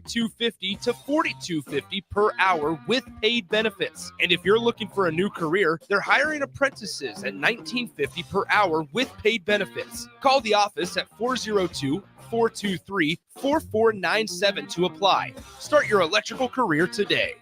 $32.50 to $42.50 per hour with paid benefits. And if you're looking for a new career, they're hiring apprentices at $19.50 per hour with paid benefits. Call the office at 402-423-4497 to apply. Start your electrical career today.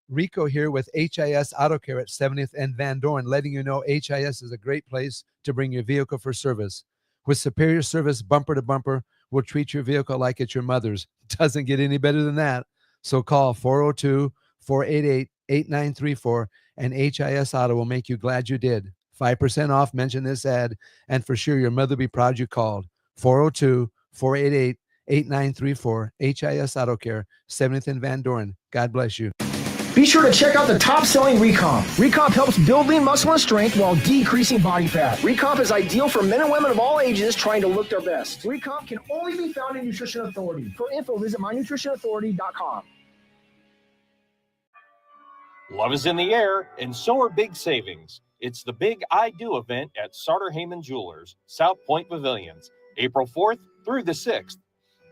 Rico here with HIS Auto Care at 70th and Van Dorn, letting you know HIS is a great place to bring your vehicle for service. With superior service, bumper to bumper, we'll treat your vehicle like it's your mother's. Doesn't get any better than that. So call 402-488-8934 and HIS Auto will make you glad you did. 5% off, mention this ad, and for sure your mother will be proud you called. 402-488-8934, HIS Auto Care, 70th and Van Dorn. God bless you. Be sure to check out the top-selling Recomp. Recomp helps build lean muscle and strength while decreasing body fat. Recomp is ideal for men and women of all ages trying to look their best. Recomp can only be found in Nutrition Authority. For info, visit mynutritionauthority.com. Love is in the air, and so are big savings. It's the Big I Do event at Sartor Heyman Jewelers, South Point Pavilions, April 4th through the 6th.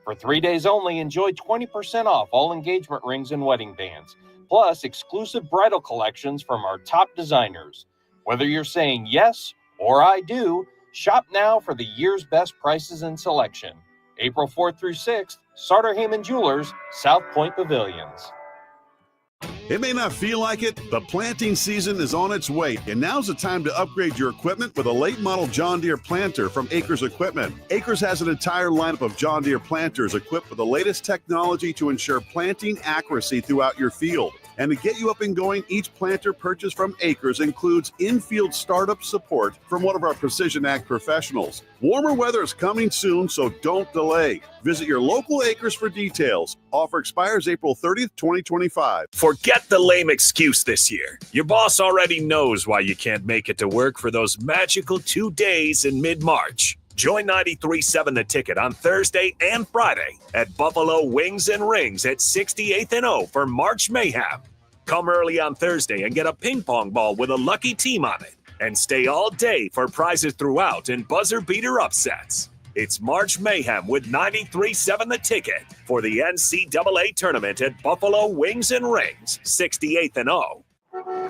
For 3 days only, enjoy 20% off all engagement rings and wedding bands, plus exclusive bridal collections from our top designers. Whether you're saying yes or I do, shop now for the year's best prices and selection. April 4th through 6th, Sartor Heyman Jewelers, South Point Pavilions. It may not feel like it, but planting season is on its way, and now's the time to upgrade your equipment with a late model John Deere planter from Acres Equipment. Acres has an entire lineup of John Deere planters equipped with the latest technology to ensure planting accuracy throughout your field. And to get you up and going, each planter purchased from Acres includes in-field startup support from one of our Precision Ag professionals. Warmer weather is coming soon, so don't delay. Visit your local Acres for details. Offer expires April 30th, 2025. Forget the lame excuse this year. Your boss already knows why you can't make it to work for those magical 2 days in mid-March. Join 93.7 The Ticket on Thursday and Friday at Buffalo Wings and Rings at 68th and O for March Mayhem. Come early on Thursday and get a ping pong ball with a lucky team on it. And stay all day for prizes throughout and buzzer beater upsets. It's March Mayhem with 93.7 The Ticket for the NCAA tournament at Buffalo Wings and Rings, 68th and O.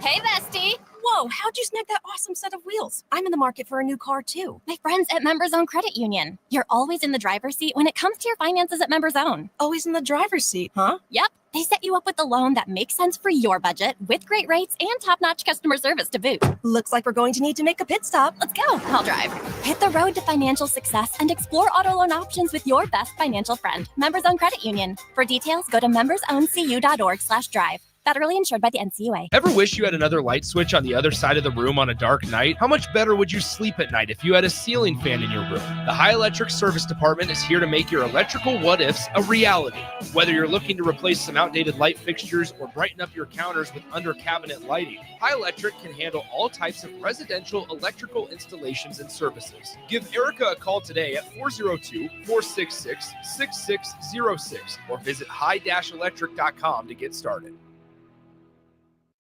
Hey, bestie. Whoa, how'd you snag that awesome set of wheels? I'm in the market for a new car, too. My friends at Members Own Credit Union. You're always in the driver's seat when it comes to your finances at Members Own. Always in the driver's seat, huh? Yep. They set you up with a loan that makes sense for your budget with great rates and top-notch customer service to boot. Looks like we're going to need to make a pit stop. Let's go. I'll drive. Hit the road to financial success and explore auto loan options with your best financial friend, Members Own Credit Union. For details, go to membersowncu.org/drive. Federally insured by the NCUA. Ever wish you had another light switch on the other side of the room on a dark night? How much better would you sleep at night if you had a ceiling fan in your room? The High Electric Service Department is here to make your electrical what-ifs a reality. Whether you're looking to replace some outdated light fixtures or brighten up your counters with under-cabinet lighting, High Electric can handle all types of residential electrical installations and services. Give Erica a call today at 402-466-6606 or visit high-electric.com to get started.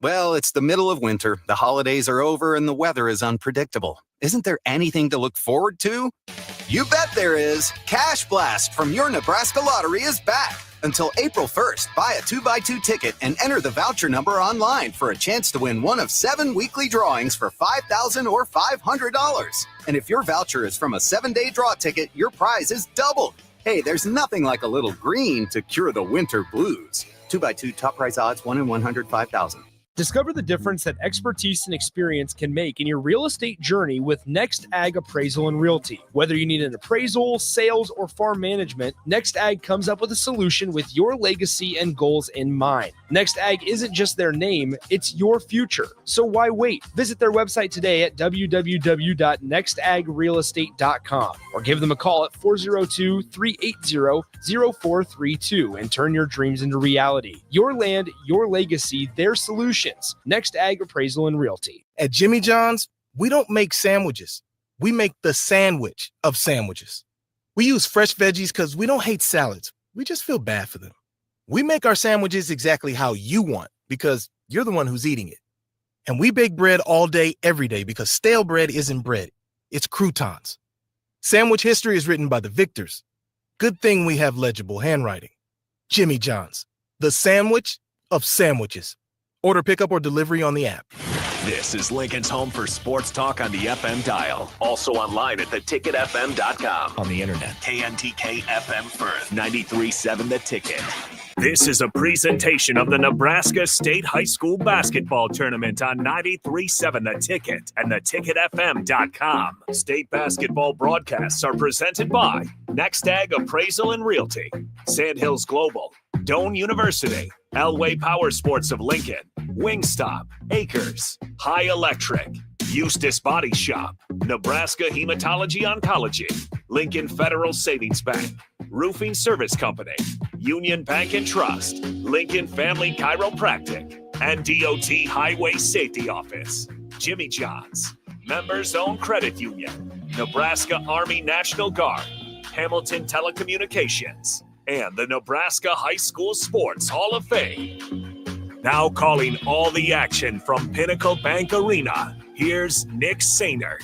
Well, it's the middle of winter, the holidays are over, and the weather is unpredictable. Isn't there anything to look forward to? You bet there is! Cash Blast from your Nebraska Lottery is back! Until April 1st, buy a 2x2 ticket and enter the voucher number online for a chance to win one of 7 weekly drawings for $5,000 or $500. And if your voucher is from a 7-day draw ticket, your prize is doubled. Hey, there's nothing like a little green to cure the winter blues. 2x2 top prize odds, 1 in 105,000. Discover the difference that expertise and experience can make in your real estate journey with Next Ag Appraisal and Realty. Whether you need an appraisal, sales, or farm management, Next Ag comes up with a solution with your legacy and goals in mind. Next Ag isn't just their name, it's your future. So why wait? Visit their website today at www.nextagrealestate.com or give them a call at 402-380-0432 and turn your dreams into reality. Your land, your legacy, their solution. Next Ag Appraisal and Realty. At Jimmy John's, we don't make sandwiches. We make the sandwich of sandwiches. We use fresh veggies because we don't hate salads. We just feel bad for them. We make our sandwiches exactly how you want because you're the one who's eating it. And we bake bread all day, every day because stale bread isn't bread. It's croutons. Sandwich history is written by the victors. Good thing we have legible handwriting. Jimmy John's, the sandwich of sandwiches. Order pickup or delivery on the app. This is Lincoln's home for sports talk on the FM dial. Also online at theticketfm.com. On the internet, KNTK FM Firth, 93.7 The Ticket. This is a presentation of the Nebraska State High School Basketball Tournament on 93.7 The Ticket and theticketfm.com. State basketball broadcasts are presented by NextAg Appraisal and Realty, Sandhills Global, Doane University, Elway Power Sports of Lincoln, Wingstop, Acres, High Electric, Eustis Body Shop, Nebraska Hematology Oncology, Lincoln Federal Savings Bank, Roofing Service Company, Union Bank and Trust, Lincoln Family Chiropractic, and DOT Highway Safety Office. Jimmy John's, members-owned credit union, Nebraska Army National Guard, Hamilton Telecommunications, and the Nebraska High School Sports Hall of Fame. Now calling all the action from Pinnacle Bank Arena, here's Nick Sainert.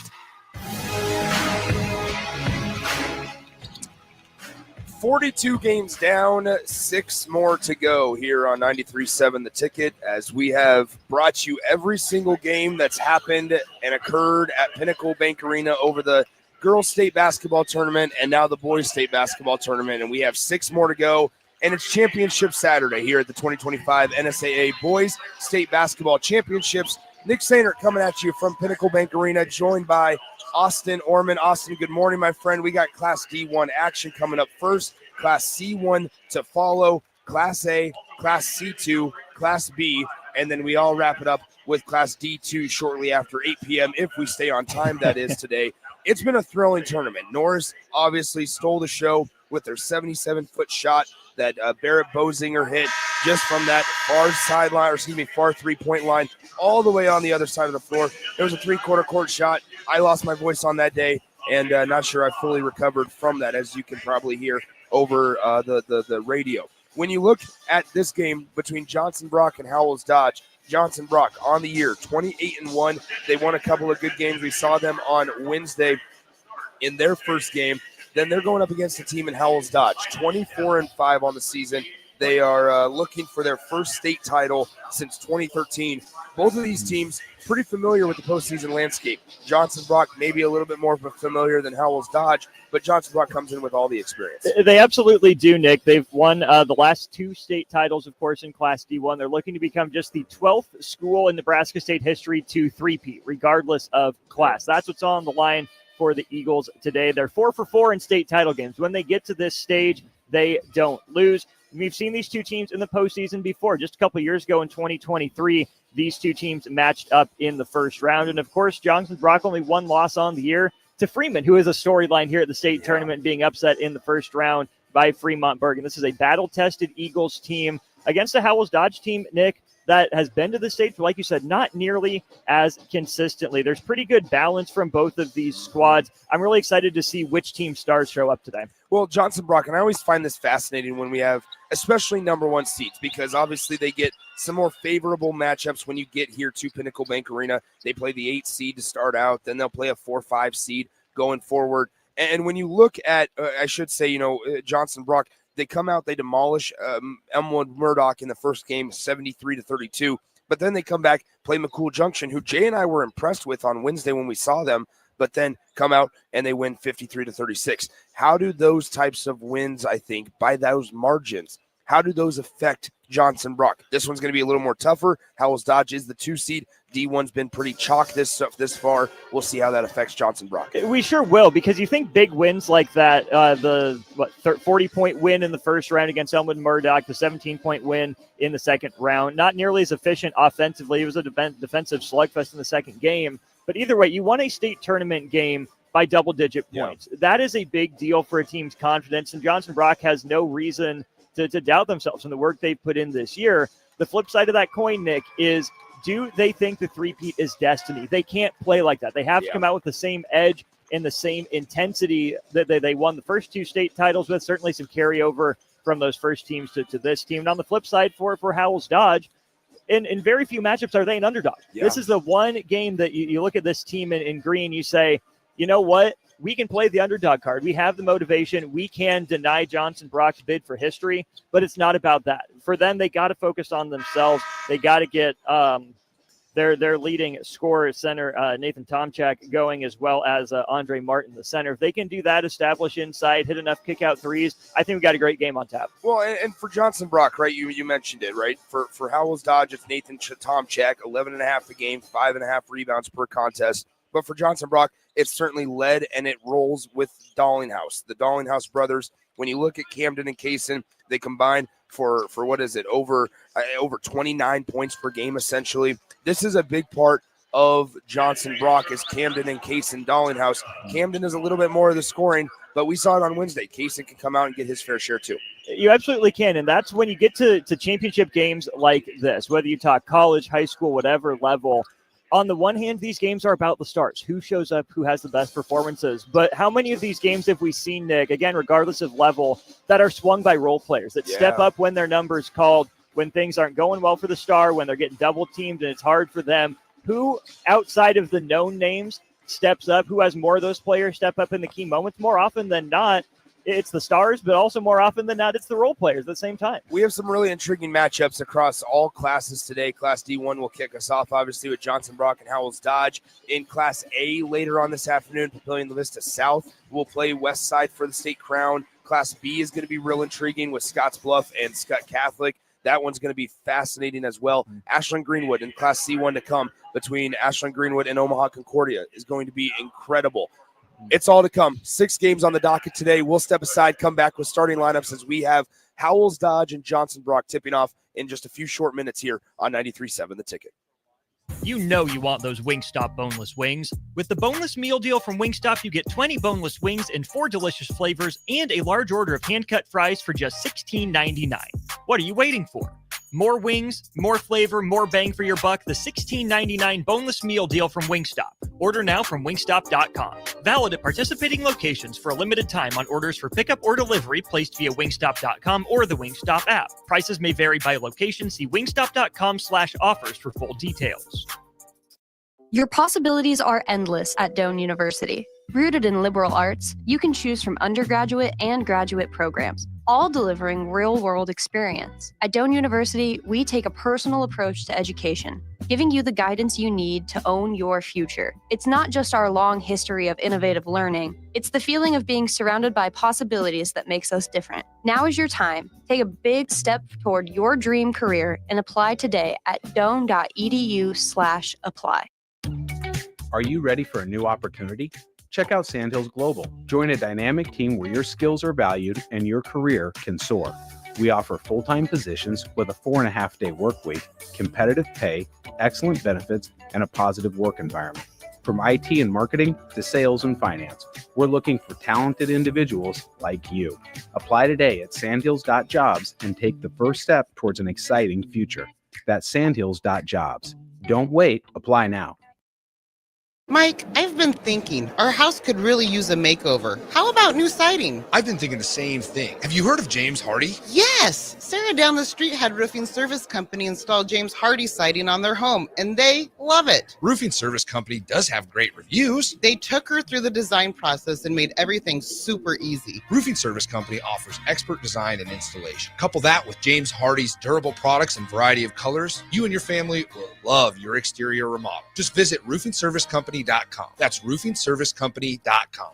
42 games down, 6 more to go here on 93.7 The Ticket, as we have brought you every single game that's happened and occurred at Pinnacle Bank Arena over the girls' state basketball tournament and now the boys' state basketball tournament. And we have 6 more to go, and it's Championship Saturday here at the 2025 NSAA Boys State Basketball Championships. Nick Sainert coming at you from Pinnacle Bank Arena, joined by Austin Orman. Austin, good morning, my friend. We got Class D1 action coming up first, Class C1 to follow, Class A, Class C2, Class B, and then we all wrap it up with Class D2 shortly after 8 p.m. if we stay on time, that is today. It's been a thrilling tournament. Norris obviously stole the show with their 77-foot shot that Barrett Bozinger hit just from that far three-point line, all the way on the other side of the floor. There was a three-quarter court shot. I lost my voice on that day, and not sure I fully recovered from that, as you can probably hear over the radio. When you look at this game between Johnson Brock and Howells-Dodge, Johnson Brock on the year, 28-1. They won a couple of good games. We saw them on Wednesday in their first game. Then they're going up against a team in Howells-Dodge, 24-5 on the season. They are looking for their first state title since 2013. Both of these teams pretty familiar with the postseason landscape. Johnson Brock maybe a little bit more familiar than Howells-Dodge, but Johnson Brock comes in with all the experience. They absolutely do, Nick. They've won the last 2 state titles, of course, in Class D1. They're looking to become just the 12th school in Nebraska State history to three-peat, regardless of class. That's what's on the line for the Eagles today. They're 4 for 4 in state title games. When they get to this stage, they don't lose. We've seen these two teams in the postseason before. Just a couple of years ago in 2023, these two teams matched up in the first round. And, of course, Johnson Brock only 1 loss on the year to Freeman, who is a storyline here at the state tournament, being upset in the first round by Fremont Bergen. This is a battle-tested Eagles team against a Howells-Dodge team, Nick, that has been to the state, like you said, not nearly as consistently. There's pretty good balance from both of these squads. I'm really excited to see which team stars show up today. Well, Johnson Brock, and I always find this fascinating when we have especially number 1 seeds, because obviously they get some more favorable matchups when you get here to Pinnacle Bank Arena. They play the 8 seed to start out, then they'll play a 4-5 seed going forward. And when you look at, I should say, Johnson Brock, they come out, they demolish Elmwood Murdoch in the first game, 73-32. But then they come back, play McCool Junction, who Jay and I were impressed with on Wednesday when we saw them, but then come out and they win 53-36. How do those types of wins, I think, by those margins, how do those affect Johnson Brock? This one's going to be a little more tougher. Howells-Dodge is the 2 seed. D1's been pretty chalk this far. We'll see how that affects Johnson Brock. We sure will, because you think big wins like that, the 40-point win in the first round against Elmwood Murdoch, the 17-point win in the second round, not nearly as efficient offensively. It was a defensive slugfest in the second game. But either way, you won a state tournament game by double-digit points. Yeah. That is a big deal for a team's confidence, and Johnson Brock has no reason to doubt themselves in the work they've put in this year. The flip side of that coin, Nick, is do they think the three-peat is destiny? They can't play like that. They have to come out with the same edge and the same intensity that they won the first 2 state titles with. Certainly some carryover from those first teams to this team. And on the flip side for Howells-Dodge, in very few matchups are they an underdog. Yeah. This is the one game that you look at this team in green, you say, you know what? we can play the underdog card. We have the motivation. We can deny Johnson Brock's bid for history, but it's not about that. For them, they got to focus on themselves. They got to get their leading scorer center, Nathan Tomchak, going, as well as Andre Martin, the center. If they can do that, establish inside, hit enough kick-out threes, I think we got a great game on tap. Well, and for Johnson Brock, right, you mentioned it, right? For Howells-Dodge, it's Nathan Tomchak, 11.5 a game, 5.5 rebounds per contest. But for Johnson Brock, it's certainly led and it rolls with Dallinghouse. The Dallinghouse brothers, when you look at Camden and Kaysen, they combine for what is it, over 29 points per game, essentially. This is a big part of Johnson Brock is Camden and Kaysen Dallinghouse. Camden is a little bit more of the scoring, but we saw it on Wednesday. Kaysen can come out and get his fair share too. You absolutely can, and that's when you get to championship games like this, whether you talk college, high school, whatever level. On the one hand, these games are about the stars. Who shows up, who has the best performances. But how many of these games have we seen, Nick, again, regardless of level, that are swung by role players, that step up when their number's called, when things aren't going well for the star, when they're getting double teamed and it's hard for them? Who, outside of the known names, steps up? Who has more of those players step up in the key moments? More often than not, it's the stars, but also more often than not, it's the role players at the same time. We have some really intriguing matchups across all classes today. Class D1 will kick us off, obviously, with Johnson Brock and Howells-Dodge. In Class A later on this afternoon, Papillion-La Vista South will play West Side for the state crown. Class B is going to be real intriguing with Scottsbluff and Scott Catholic. That one's going to be fascinating as well. Ashland Greenwood in Class C1 to come between Ashland Greenwood and Omaha Concordia is going to be incredible. It's all to come. 6 games on the docket today. We'll step aside, come back with starting lineups as we have Howells-Dodge and Johnson Brock tipping off in just a few short minutes here on 93.7 The Ticket. You know you want those Wingstop boneless wings. With the boneless meal deal from Wingstop, you get 20 boneless wings in 4 delicious flavors and a large order of hand-cut fries for just $16.99. What are you waiting for? More wings, more flavor, more bang for your buck. The $16.99 boneless meal deal from Wingstop. Order now from wingstop.com. Valid at participating locations for a limited time on orders for pickup or delivery placed via wingstop.com or the Wingstop app. Prices may vary by location. See wingstop.com/offers for full details. Your possibilities are endless at Doane University. Rooted in liberal arts, you can choose from undergraduate and graduate programs, all delivering real-world experience. At Doane University, we take a personal approach to education, giving you the guidance you need to own your future. It's not just our long history of innovative learning, it's the feeling of being surrounded by possibilities that makes us different. Now is your time. Take a big step toward your dream career and apply today at doane.edu/apply. Are you ready for a new opportunity? Check out Sandhills Global. Join a dynamic team where your skills are valued and your career can soar. We offer full-time positions with a 4.5-day work week, competitive pay, excellent benefits, and a positive work environment. From IT and marketing to sales and finance, we're looking for talented individuals like you. Apply today at sandhills.jobs and take the first step towards an exciting future. That's sandhills.jobs. Don't wait, apply now. Mike, I've been thinking, our house could really use a makeover. How about new siding? I've been thinking the same thing. Have you heard of James Hardy? Yes! Sarah down the street had Roofing Service Company install James Hardy siding on their home, and they love it. Roofing Service Company does have great reviews. They took her through the design process and made everything super easy. Roofing Service Company offers expert design and installation. Couple that with James Hardy's durable products and variety of colors, you and your family will love your exterior remodel. Just visit roofingservicecompany.com. That's roofingservicecompany.com.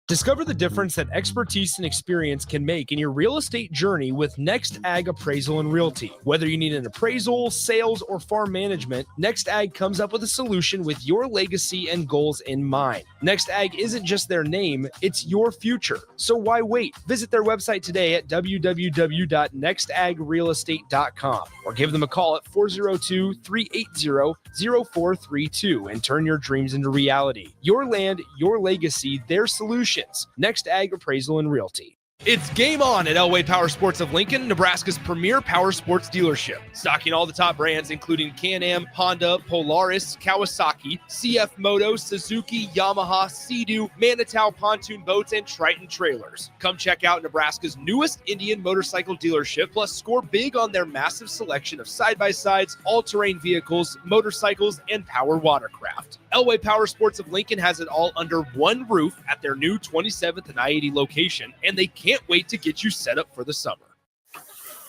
Discover the difference that expertise and experience can make in your real estate journey with Next Ag Appraisal and Realty. Whether you need an appraisal, sales, or farm management, Next Ag comes up with a solution with your legacy and goals in mind. Next Ag isn't just their name, it's your future. So why wait? Visit their website today at www.nextagrealestate.com or give them a call at 402-380-0432 and turn your dreams into reality. Your land, your legacy, their solution. Next Ag Appraisal and Realty. It's game on at Elway Power Sports of Lincoln, Nebraska's premier power sports dealership. Stocking all the top brands, including Can-Am, Honda, Polaris, Kawasaki, CF Moto, Suzuki, Yamaha, Sea-Doo, Manitow pontoon boats, and Triton trailers. Come check out Nebraska's newest Indian motorcycle dealership, plus score big on their massive selection of side-by-sides, all-terrain vehicles, motorcycles, and power watercraft. Elway Power Sports of Lincoln has it all under one roof at their new 27th and I-80 location, and they can't wait to get you set up for the summer.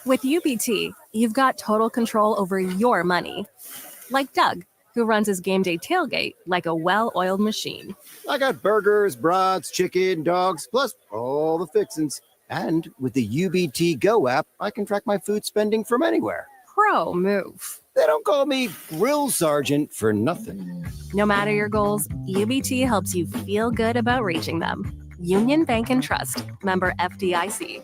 With UBT, you've got total control over your money. Like Doug, who runs his game day tailgate like a well-oiled machine. I got burgers, brats, chicken, dogs, plus all the fixins. And with the UBT Go app, I can track my food spending from anywhere. Pro move. They don't call me Grill Sergeant for nothing. No matter your goals, UBT helps you feel good about reaching them. Union Bank and Trust. Member FDIC.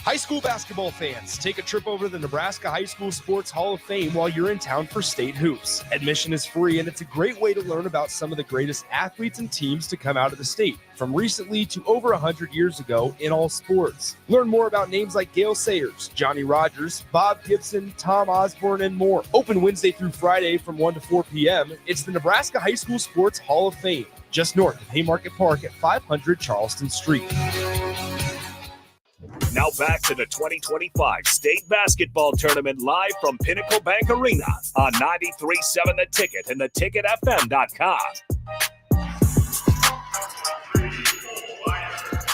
High school basketball fans, take a trip over to the Nebraska High School Sports Hall of Fame while you're in town for state hoops. Admission is free, and it's a great way to learn about some of the greatest athletes and teams to come out of the state, from recently to over 100 years ago in all sports. Learn more about names like Gale Sayers, Johnny Rogers, Bob Gibson, Tom Osborne, and more. Open Wednesday through Friday from 1 to 4 p.m. It's the Nebraska High School Sports Hall of Fame, just north of Haymarket Park at 500 Charleston Street. Now back to the 2025 state basketball tournament live from Pinnacle Bank Arena on 93.7 The Ticket and theticketfm.com.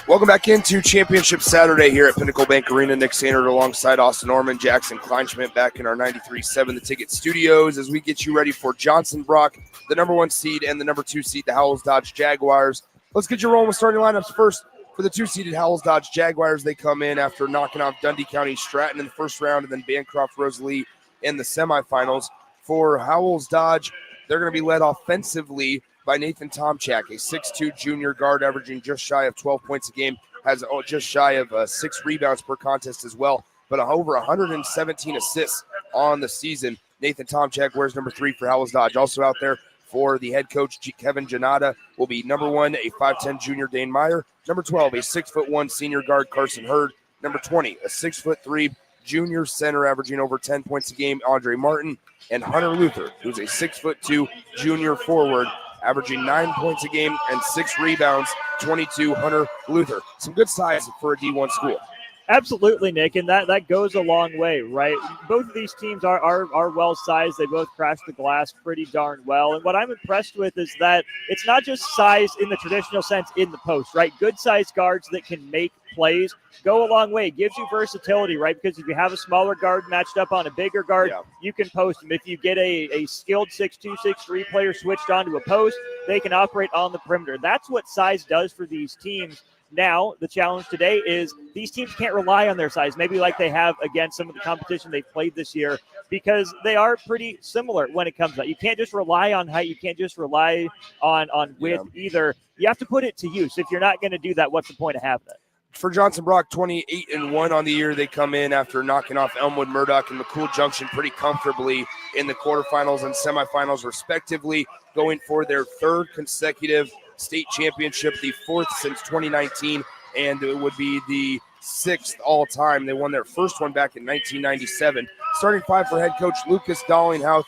Welcome back into Championship Saturday here at Pinnacle Bank Arena. Nick Sanders alongside Austin Norman, Jackson Kleinschmidt back in our 93.7 The Ticket studios as we get you ready for Johnson Brock, the number 1 seed, and the number 2 seed, the Howells-Dodge Jaguars. Let's get you rolling with starting lineups first. For the 2-seeded Howells-Dodge Jaguars, they come in after knocking off Dundee County Stratton in the first round and then Bancroft-Rosalie in the semifinals. For Howells-Dodge, they're going to be led offensively by Nathan Tomchak, a 6'2 junior guard averaging just shy of 12 points a game, has just shy of 6 rebounds per contest as well, but over 117 assists on the season. Nathan Tomchak wears number 3 for Howells-Dodge. Also out there for the head coach, Kevin Janata, will be number 1, a 5'10 junior, Dane Meyer. Number 12, a 6'1 senior guard, Carson Hurd. Number 20, a 6'3 junior center averaging over 10 points a game, Andre Martin. And Hunter Luther, who's a 6'2 junior forward, averaging 9 points a game and 6 rebounds, 22, Hunter Luther. Some good size for a D1 school. Absolutely, Nick, and that goes a long way, right? Both of these teams are well-sized. They both crash the glass pretty darn well. And what I'm impressed with is that it's not just size in the traditional sense in the post, right? Good-sized guards that can make plays go a long way. It gives you versatility, right? Because if you have a smaller guard matched up on a bigger guard, you can post them. If you get a skilled 6'2", 6'3 player switched onto a post, they can operate on the perimeter. That's what size does for these teams. Now, the challenge today is these teams can't rely on their size, maybe like they have against some of the competition they've played this year, because they are pretty similar when it comes to that. You can't just rely on height. You can't just rely on width either. You have to put it to use. If you're not going to do that, what's the point of having it? For Johnson Brock, 28-1 on the year. They come in after knocking off Elmwood, Murdoch, and McCool Junction pretty comfortably in the quarterfinals and semifinals, respectively, going for their 3rd consecutive state championship, the 4th since 2019, and it would be the 6th all-time. They won their first one back in 1997. Starting 5 for head coach Lucas Dollinghouse,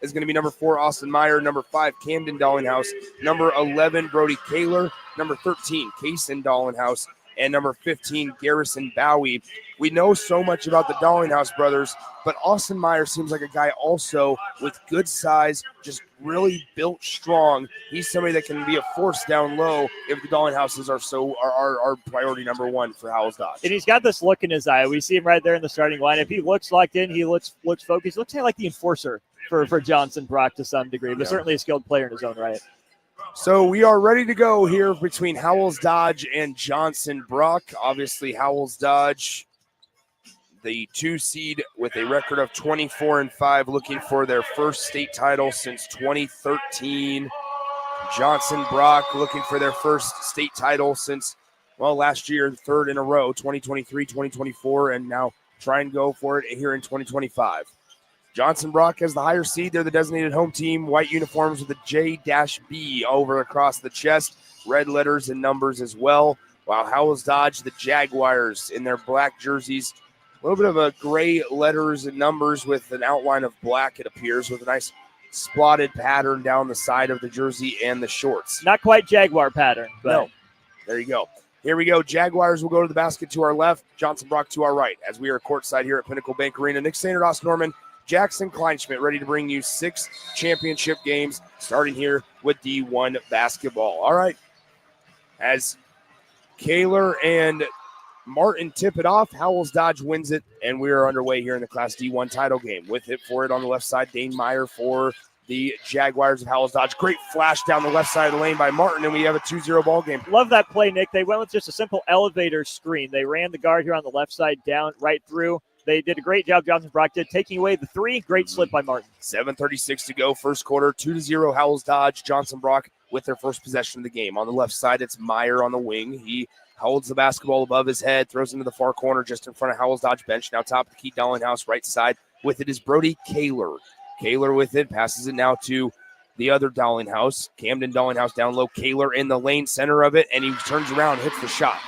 is going to be number 4, Austin Meyer, number 5, Camden Dollinghouse, number 11, Brody Kaler, number 13, Kaysen Dollinghouse, and number 15, Garrison Bowie. We know so much about the Dollinghouse brothers, but Austin Meyer seems like a guy also with good size, just really built strong. He's somebody that can be a force down low if the Dollinghouses are priority number 1 for Howells-Dodge. And he's got this look in his eye. We see him right there in the starting lineup. He looks locked in. He looks focused. He looks kind of like the enforcer for Johnson Brock to some degree, but certainly a skilled player in his own right. So we are ready to go here between Howells-Dodge and Johnson Brock. Obviously, Howells-Dodge, the 2 seed with a record of 24-5, looking for their first state title since 2013. Johnson Brock looking for their first state title since, last year, 3rd in a row, 2023, 2024, and now try and go for it here in 2025. Johnson Brock has the higher seed. They're the designated home team. White uniforms with a J-B over across the chest. Red letters and numbers as well. While Howells-Dodge, the Jaguars, in their black jerseys. A little bit of a gray letters and numbers with an outline of black, it appears, with a nice spotted pattern down the side of the jersey and the shorts. Not quite Jaguar pattern, but no. There you go. Here we go. Jaguars will go to the basket to our left. Johnson Brock to our right as we are courtside here at Pinnacle Bank Arena. Nick Sanders, Austin Norman, Jackson Kleinschmidt ready to bring you 6 championship games, starting here with D1 basketball. All right, as Kaler and Martin tip it off, Howells-Dodge wins it, and we are underway here in the Class D1 title game. With it for it on the left side, Dane Meyer for the Jaguars of Howells-Dodge. Great flash down the left side of the lane by Martin, and we have a 2-0 ball game. Love that play, Nick. They went with just a simple elevator screen. They ran the guard here on the left side down right through. They did a great job, Johnson Brock did, taking away the 3. Great slip by Martin. 7:36 to go, first quarter, 2-0 Howells-Dodge. Johnson Brock with their first possession of the game. On the left side, it's Meyer on the wing. He holds the basketball above his head, throws into the far corner just in front of Howells-Dodge bench. Now top of the key, Dollinghouse right side. With it is Brody Kaler. Kaler with it, passes it now to the other Dollinghouse. Camden Dollinghouse down low. Kaler in the lane, center of it, and he turns around, hits the shot.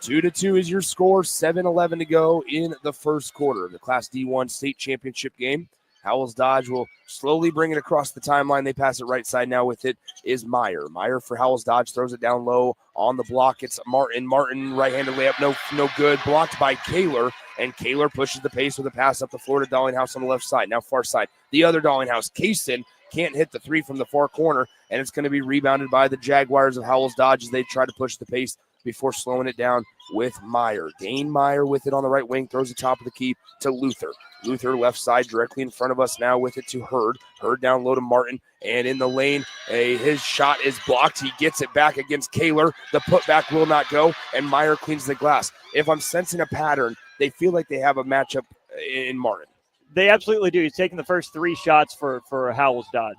2-2 is your score, 7:11 to go in the first quarter. The Class D1 state championship game. Howells-Dodge will slowly bring it across the timeline. They pass it right side now. With it is Meyer. Meyer for Howells-Dodge, throws it down low on the block. It's Martin. Martin, right-handed layup, no good. Blocked by Kaler, and Kaler pushes the pace with a pass up the floor to Dollinghouse on the left side. Now far side, the other Dollinghouse. Kaysen can't hit the 3 from the far corner, and it's going to be rebounded by the Jaguars of Howells-Dodge as they try to push the pace before slowing it down with Meyer. Dane Meyer with it on the right wing, throws the top of the key to Luther. Luther left side directly in front of us now with it to Hurd. Hurd down low to Martin, and in the lane, his shot is blocked. He gets it back against Kaler. The putback will not go, and Meyer cleans the glass. If I'm sensing a pattern, they feel like they have a matchup in Martin. They absolutely do. He's taking the first 3 shots for Howells-Dodge.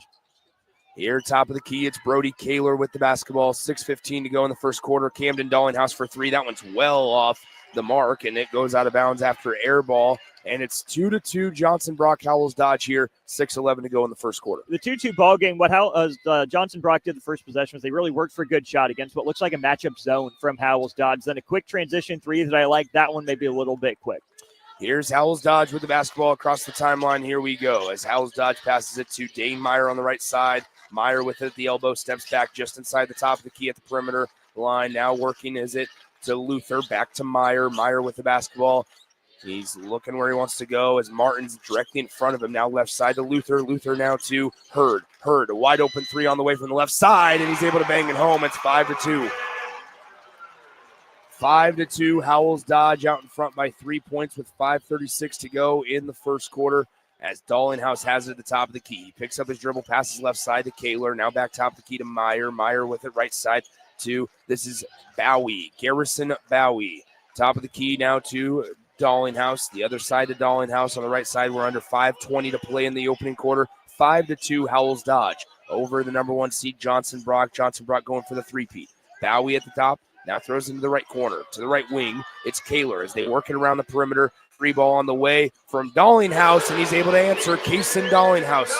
Here, top of the key, it's Brody Kaler with the basketball. 6:15 to go in the first quarter. Camden Dollinghouse for 3. That one's well off the mark, and it goes out of bounds after air ball. And it's 2-2 Johnson Brock Howells-Dodge here. 6:11 to go in the first quarter. The 2-2 ball game, what Johnson Brock did the first possession was they really worked for a good shot against what looks like a matchup zone from Howells-Dodge. Then a quick transition 3 that I like. That one maybe a little bit quick. Here's Howells-Dodge with the basketball across the timeline. Here we go as Howells-Dodge passes it to Dane Meyer on the right side. Meyer with it at the elbow, steps back just inside the top of the key at the perimeter line. Now working is it to Luther, back to Meyer. Meyer with the basketball. He's looking where he wants to go as Martin's directly in front of him. Now left side to Luther. Luther now to Hurd. Hurd, a wide open 3 on the way from the left side, and he's able to bang it home. It's 5-2. 5-2, Howells-Dodge out in front by 3 points with 5:36 to go in the first quarter as Dollinghouse has it at the top of the key. He picks up his dribble, passes left side to Kaler. Now back top of the key to Meyer. Meyer with it right side to, this is Bowie, Garrison Bowie. Top of the key now to Dollinghouse. The other side to Dollinghouse on the right side. We're under 5:20 to play in the opening quarter. 5-2, Howells-Dodge over the number 1 seed Johnson Brock. Johnson Brock going for the 3-peat. Bowie at the top. Now throws into the right corner. To the right wing, it's Kaler as they work it around the perimeter. 3 ball on the way from Dollinghouse, and he's able to answer. Kaysen Dollinghouse.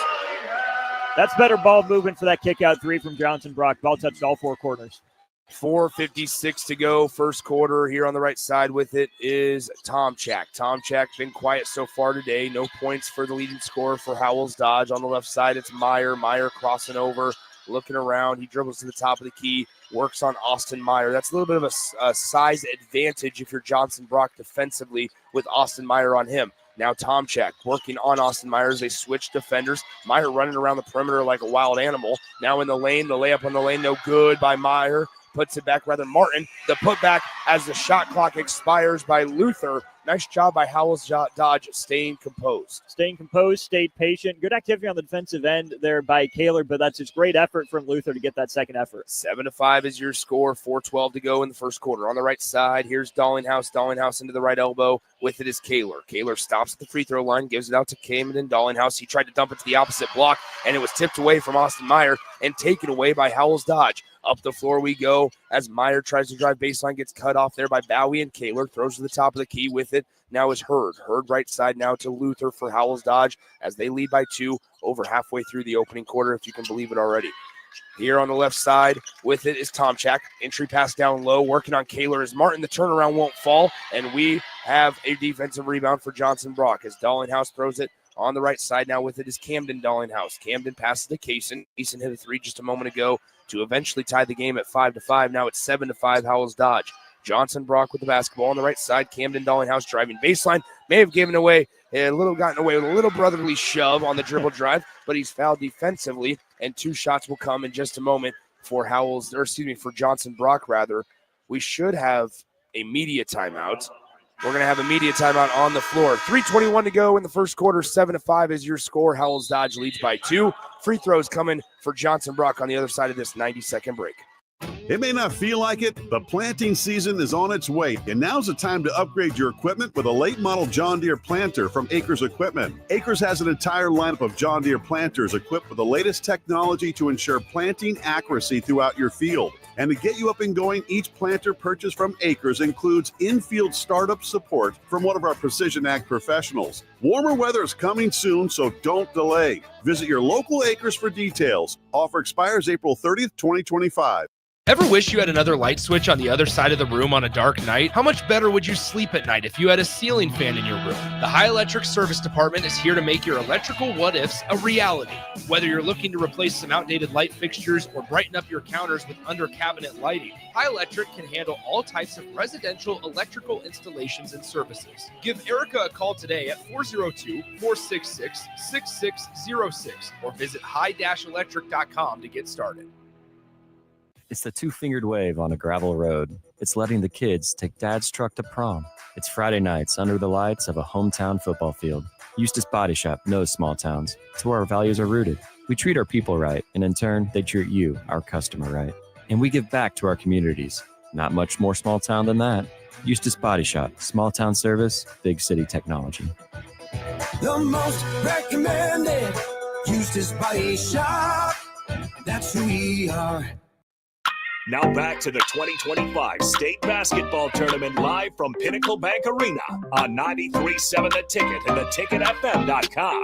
That's better ball movement for that kick-out 3 from Johnson Brock. Ball touched all 4 corners. 4:56 to go, first quarter. Here on the right side with it is Tomchak. Tomchak been quiet so far today. No points for the leading scorer for Howells-Dodge. On the left side, it's Meyer. Meyer crossing over, looking around. He dribbles to the top of the key, works on Austin Meyer. That's a little bit of a size advantage if you're Johnson Brock defensively with Austin Meyer on him. Now Tomchak working on Austin Meyer as they switch defenders. Meyer running around the perimeter like a wild animal. Now in the lane, the layup on the lane, no good by Meyer. Puts it back, rather Martin. The putback as the shot clock expires by Luther. Nice job by Howells-Dodge staying composed. Staying composed, stayed patient. Good activity on the defensive end there by Kaler, but that's just great effort from Luther to get that second effort. 7-5 is your score. 4:12 to go in the first quarter. On the right side, here's Dollinghouse. Dollinghouse into the right elbow. With it is Kaler. Kaler stops at the free throw line, gives it out to Camden Dollinghouse. He tried to dump it to the opposite block, and it was tipped away from Austin Meyer and taken away by Howells-Dodge. Up the floor we go as Meyer tries to drive baseline, gets cut off there by Bowie and Kaler. Throws to the top of the key with it. Now is Hurd. Hurd right side now to Luther for Howells-Dodge as they lead by 2 over halfway through the opening quarter, if you can believe it already. Here on the left side with it is Tomchak. Entry pass down low, working on Kaler as Martin. The turnaround won't fall, and we have a defensive rebound for Johnson Brock as Dollinghouse throws it on the right side. Now with it is Camden Dollinghouse. Camden passes to Kaysen. Kaysen hit a 3 just a moment ago to eventually tie the game at 5-5. Now it's 7-5 Howells-Dodge. Johnson Brock with the basketball on the right side. Camden Dollinghouse driving baseline. May have gotten away with a little brotherly shove on the dribble drive, but he's fouled defensively, and 2 shots will come in just a moment for Johnson Brock, rather. We should have a media timeout. We're going to have a media timeout on the floor. 3:21 to go in the first quarter. 7-5 is your score. Howells-Dodge leads by 2. Free throws coming for Johnson Brock on the other side of this 90-second break. It may not feel like it, but planting season is on its way, and now's the time to upgrade your equipment with a late model John Deere planter from Acres Equipment. Acres has an entire lineup of John Deere planters equipped with the latest technology to ensure planting accuracy throughout your field. And to get you up and going, each planter purchased from Acres includes in-field startup support from one of our Precision Ag professionals. Warmer weather is coming soon, so don't delay. Visit your local Acres for details. Offer expires April 30th, 2025. Ever wish you had another light switch on the other side of the room on a dark night? How much better would you sleep at night if you had a ceiling fan in your room? The High Electric Service Department is here to make your electrical what-ifs a reality. Whether you're looking to replace some outdated light fixtures or brighten up your counters with under-cabinet lighting, High Electric can handle all types of residential electrical installations and services. Give Erica a call today at 402-466-6606 or visit high-electric.com to get started. It's the two-fingered wave on a gravel road. It's letting the kids take dad's truck to prom. It's Friday nights under the lights of a hometown football field. Eustace Body Shop knows small towns. It's where our values are rooted. We treat our people right, and in turn, they treat you, our customer, right. And we give back to our communities. Not much more small town than that. Eustace Body Shop, small town service, big city technology. The most recommended Eustace Body Shop. That's who we are. Now back to the 2025 State Basketball Tournament live from Pinnacle Bank Arena on 93.7 The Ticket and theticketfm.com.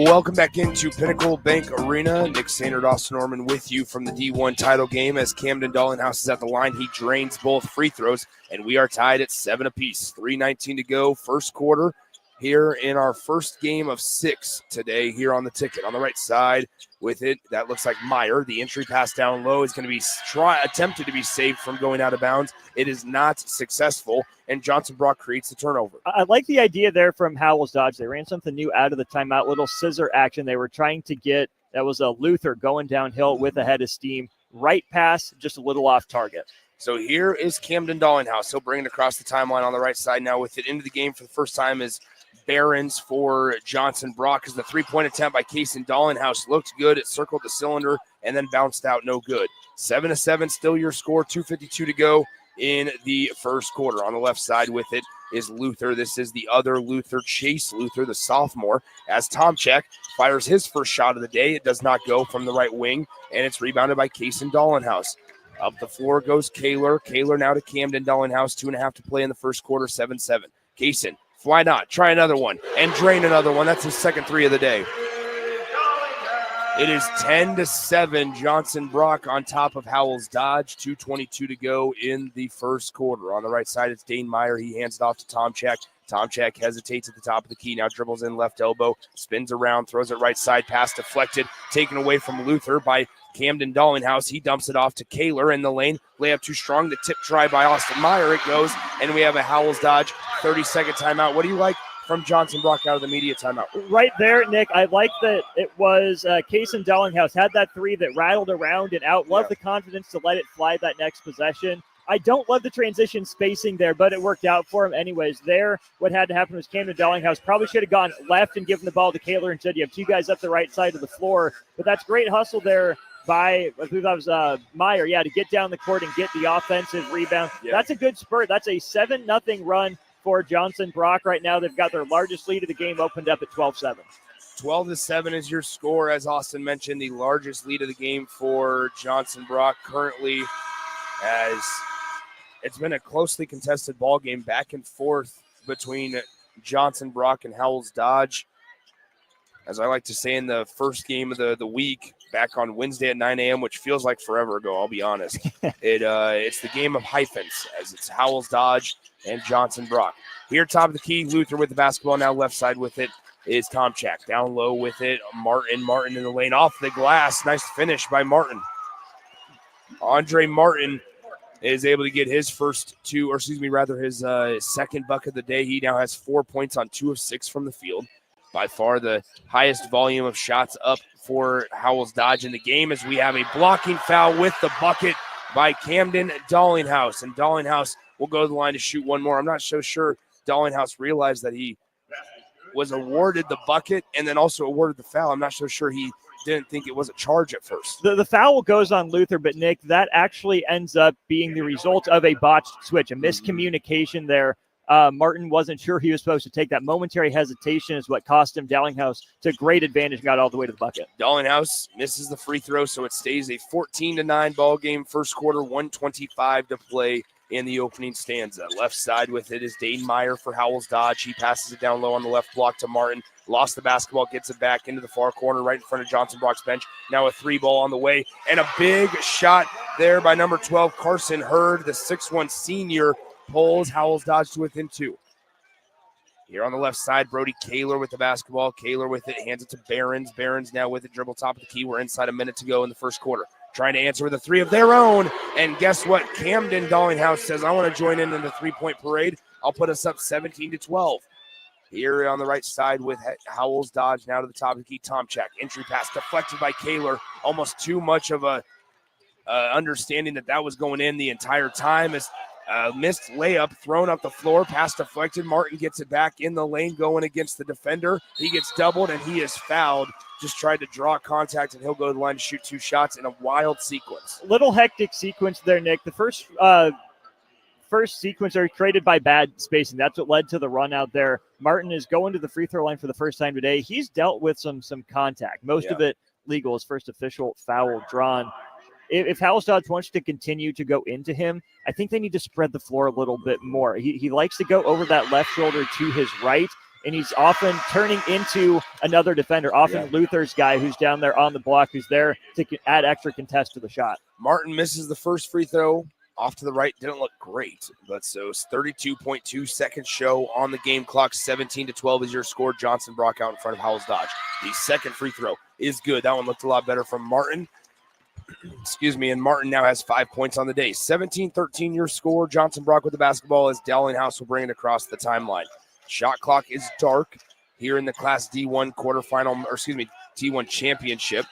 Welcome back into Pinnacle Bank Arena. Nick Sainert, Austin Norman with you from the D1 title game as Camden Dollinghouse is at the line. He drains both free throws, and we are tied at 7 apiece. 3:19 to go, first quarter. Here in our first game of 6 today here on the ticket. On the right side with it, that looks like Meyer. The entry pass down low is going to be attempted to be saved from going out of bounds. It is not successful, and Johnson Brock creates the turnover. I like the idea there from Howells-Dodge. They ran something new out of the timeout, little scissor action. They were trying to get, that was a Luther going downhill with a head of steam. Right pass, just a little off target. So here is Camden Dollinghouse. He'll bring it across the timeline on the right side now with it into the game for the first time is Barons for Johnson Brock as the three-point attempt by Cason Dollinghouse looked good. It circled the cylinder and then bounced out no good. 7-7, still your score. 2:52 to go in the first quarter. On the left side with it is Luther. This is the other Luther, Chase Luther, the sophomore, as Tomchek fires his first shot of the day. It does not go from the right wing, and it's rebounded by Cason Dollinghouse. Up the floor goes Kaler. Kaler now to Camden Dollinghouse. 2.5 to play in the first quarter, 7-7. Cason. Why not? Try another one and drain another one. That's his second 3 of the day. It is 10-7. Johnson Brock on top of Howells-Dodge. 2:22 to go in the first quarter. On the right side, it's Dane Meyer. He hands it off to Tomchek. Tomchek hesitates at the top of the key. Now dribbles in left elbow, spins around, throws it right side. Pass deflected, taken away from Luther by Camden Dollinghouse. He dumps it off to Kaler in the lane. Layup too strong. The tip try by Austin Meyer. It goes, and we have a Howells-Dodge 30-second timeout. What do you like from Johnson Brock out of the media timeout? Right there, Nick, I like that it was Cason Dollinghouse had that 3 that rattled around and out. Love the confidence to let it fly that next possession. I don't love the transition spacing there, but it worked out for him anyways. There, what had to happen was Camden Dollinghouse probably should have gone left and given the ball to Kaler instead. You have 2 guys up the right side of the floor, but that's great hustle there by, I believe that was Meyer, to get down the court and get the offensive rebound. Yeah. That's a good spurt. That's a 7-0 run for Johnson Brock right now. They've got their largest lead of the game opened up at 12-7. 12-7 is your score, as Austin mentioned, the largest lead of the game for Johnson Brock currently, as it's been a closely contested ball game back and forth between Johnson Brock and Howells-Dodge. As I like to say in the first game of the week, back on Wednesday at 9 a.m., which feels like forever ago, I'll be honest. It's the game of hyphens, as it's Howells-Dodge and Johnson Brock. Here, top of the key, Luther with the basketball, now left side with it is Tomchak. Down low with it. Martin in the lane off the glass. Nice finish by Martin. Andre Martin is able to get his his second bucket of the day. He now has 4 points on 2 of 6 from the field. By far the highest volume of shots up for Howells-Dodge in the game, as we have a blocking foul with the bucket by Camden Dallinghouse. And Dallinghouse will go to the line to shoot one more. I'm not so sure Dallinghouse realized that he was awarded the bucket and then also awarded the foul. I'm not so sure he didn't think it was a charge at first. The foul goes on Luther, but Nick, that actually ends up being the result of a botched switch, a miscommunication there. Martin wasn't sure he was supposed to take that. Momentary hesitation is what cost him. Dallinghouse took great advantage and got all the way to the bucket. Dallinghouse misses the free throw, so it stays a 14-9 ball game. First quarter, 1:25 to play in the opening stanza. Left side with it is Dane Meyer for Howells-Dodge. He passes it down low on the left block to Martin. Lost the basketball, gets it back into the far corner right in front of Johnson Brock's bench. Now a 3-ball on the way, and a big shot there by number 12, Carson Hurd, the 6'1 senior, pulls Howells-Dodge to within 2. Here on the left side, Brody Kaler with the basketball. Kaler with it, hands it to Behrens. Behrens now with it, dribble top of the key. We're inside a minute to go in the first quarter. Trying to answer with a 3 of their own. And guess what? Camden Dallinghouse says, I want to join in the 3-point parade. I'll put us up 17-12. Here on the right side with Howells-Dodge now to the top of the key. Tomchak, entry pass deflected by Kaler. Almost too much of a understanding that was going in the entire time. As missed layup thrown up the floor, pass deflected. Martin gets it back in the lane going against the defender. He gets doubled and he is fouled. Just tried to draw contact and he'll go to the line to shoot 2 shots in a wild sequence. Little hectic sequence there, Nick. The first sequence are created by bad spacing. That's what led to the run out there. Martin is going to the free throw line for the first time today. He's dealt with some contact, most of it legal. His first official foul drawn. If Howells-Dodge wants to continue to go into him, I think they need to spread the floor a little bit more. He likes to go over that left shoulder to his right, and he's often turning into another defender, often Luther's guy who's down there on the block, who's there to add extra contest to the shot. Martin misses the first free throw. Off to the right, didn't look great, but so it's 32.2 seconds show on the game clock. 17-12 is your score. Johnson Brock out in front of Howells-Dodge. The second free throw is good. That one looked a lot better from Martin. And Martin now has 5 points on the day. 17-13 your score. Johnson Brock with the basketball as Dallinghouse will bring it across the timeline. Shot clock is dark here in the Class D1 D1 championship.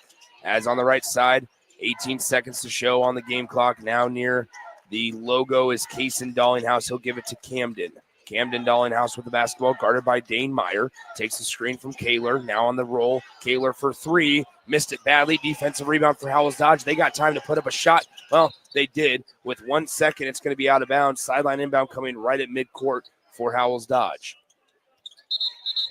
As on the right side, 18 seconds to show on the game clock. Now near the logo is Kaysen Dallinghouse. He'll give it to Camden. Camden Dallinghouse with the basketball, guarded by Dane Meyer. Takes the screen from Kaler. Now on the roll. Kaler for 3. Missed it badly. Defensive rebound for Howells-Dodge. They got time to put up a shot. Well, they did. With 1 second, it's going to be out of bounds. Sideline inbound coming right at midcourt for Howells-Dodge.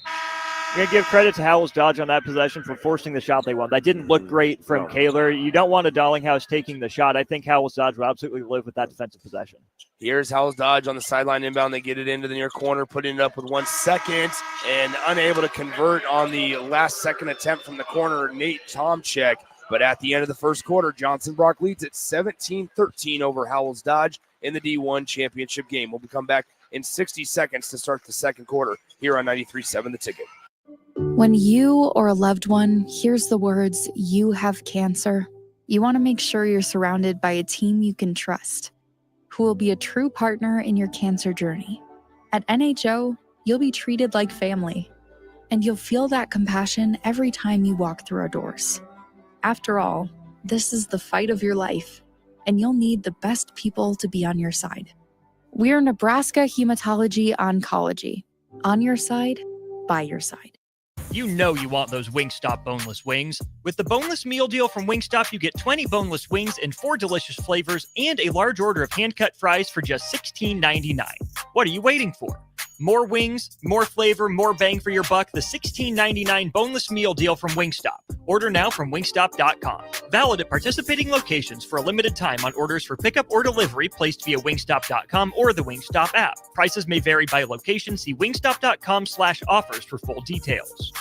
I'm going to give credit to Howells-Dodge on that possession for forcing the shot they won. That didn't look great from Kaler. You don't want a Dallinghouse taking the shot. I think Howells-Dodge will absolutely live with that defensive possession. Here's Howells-Dodge on the sideline inbound. They get it into the near corner, putting it up with 1 second, and unable to convert on the last second attempt from the corner, Nate Tomchak. But at the end of the first quarter, Johnson Brock leads at 17-13 over Howells-Dodge in the D1 championship game. We'll come back in 60 seconds to start the second quarter here on 93.7 The Ticket. When you or a loved one hears the words, "You have cancer," you want to make sure you're surrounded by a team you can trust, who will be a true partner in your cancer journey. At NHO, you'll be treated like family, and you'll feel that compassion every time you walk through our doors. After all, this is the fight of your life, and you'll need the best people to be on your side. We're Nebraska Hematology Oncology. On your side, by your side. You know you want those Wingstop boneless wings. With the boneless meal deal from Wingstop, you get 20 boneless wings in 4 delicious flavors and a large order of hand-cut fries for just $16.99. What are you waiting for? More wings, more flavor, more bang for your buck. The $16.99 boneless meal deal from Wingstop. Order now from wingstop.com. Valid at participating locations for a limited time on orders for pickup or delivery placed via wingstop.com or the Wingstop app. Prices may vary by location. See wingstop.com/offers for full details.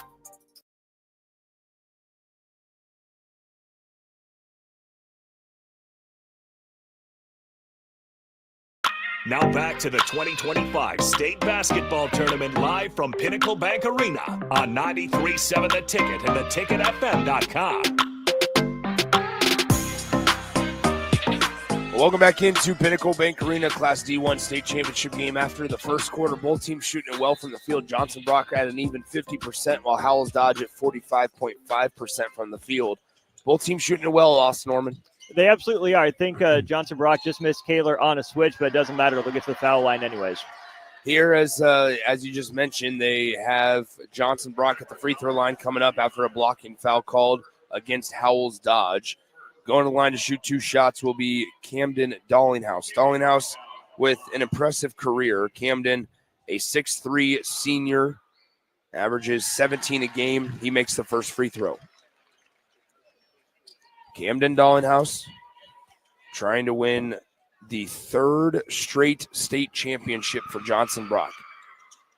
Now back to the 2025 State Basketball Tournament live from Pinnacle Bank Arena on 93.7 The Ticket and theticketfm.com. Welcome back into Pinnacle Bank Arena Class D1 State Championship game. After the first quarter, both teams shooting it well from the field. Johnson Brock at an even 50%, while Howells-Dodge at 45.5% from the field. Both teams shooting it well, Austin Norman. They absolutely are. I think Johnson Brock just missed Kaler on a switch, but it doesn't matter. They'll get to the foul line anyways. Here, as you just mentioned, they have Johnson Brock at the free throw line coming up after a blocking foul called against Howells-Dodge. Going to the line to shoot 2 shots will be Camden Dallinghouse. Dallinghouse with an impressive career. Camden, a 6'3" senior, averages 17 a game. He makes the first free throw. Camden Dallinghouse trying to win the 3rd straight state championship for Johnson Brock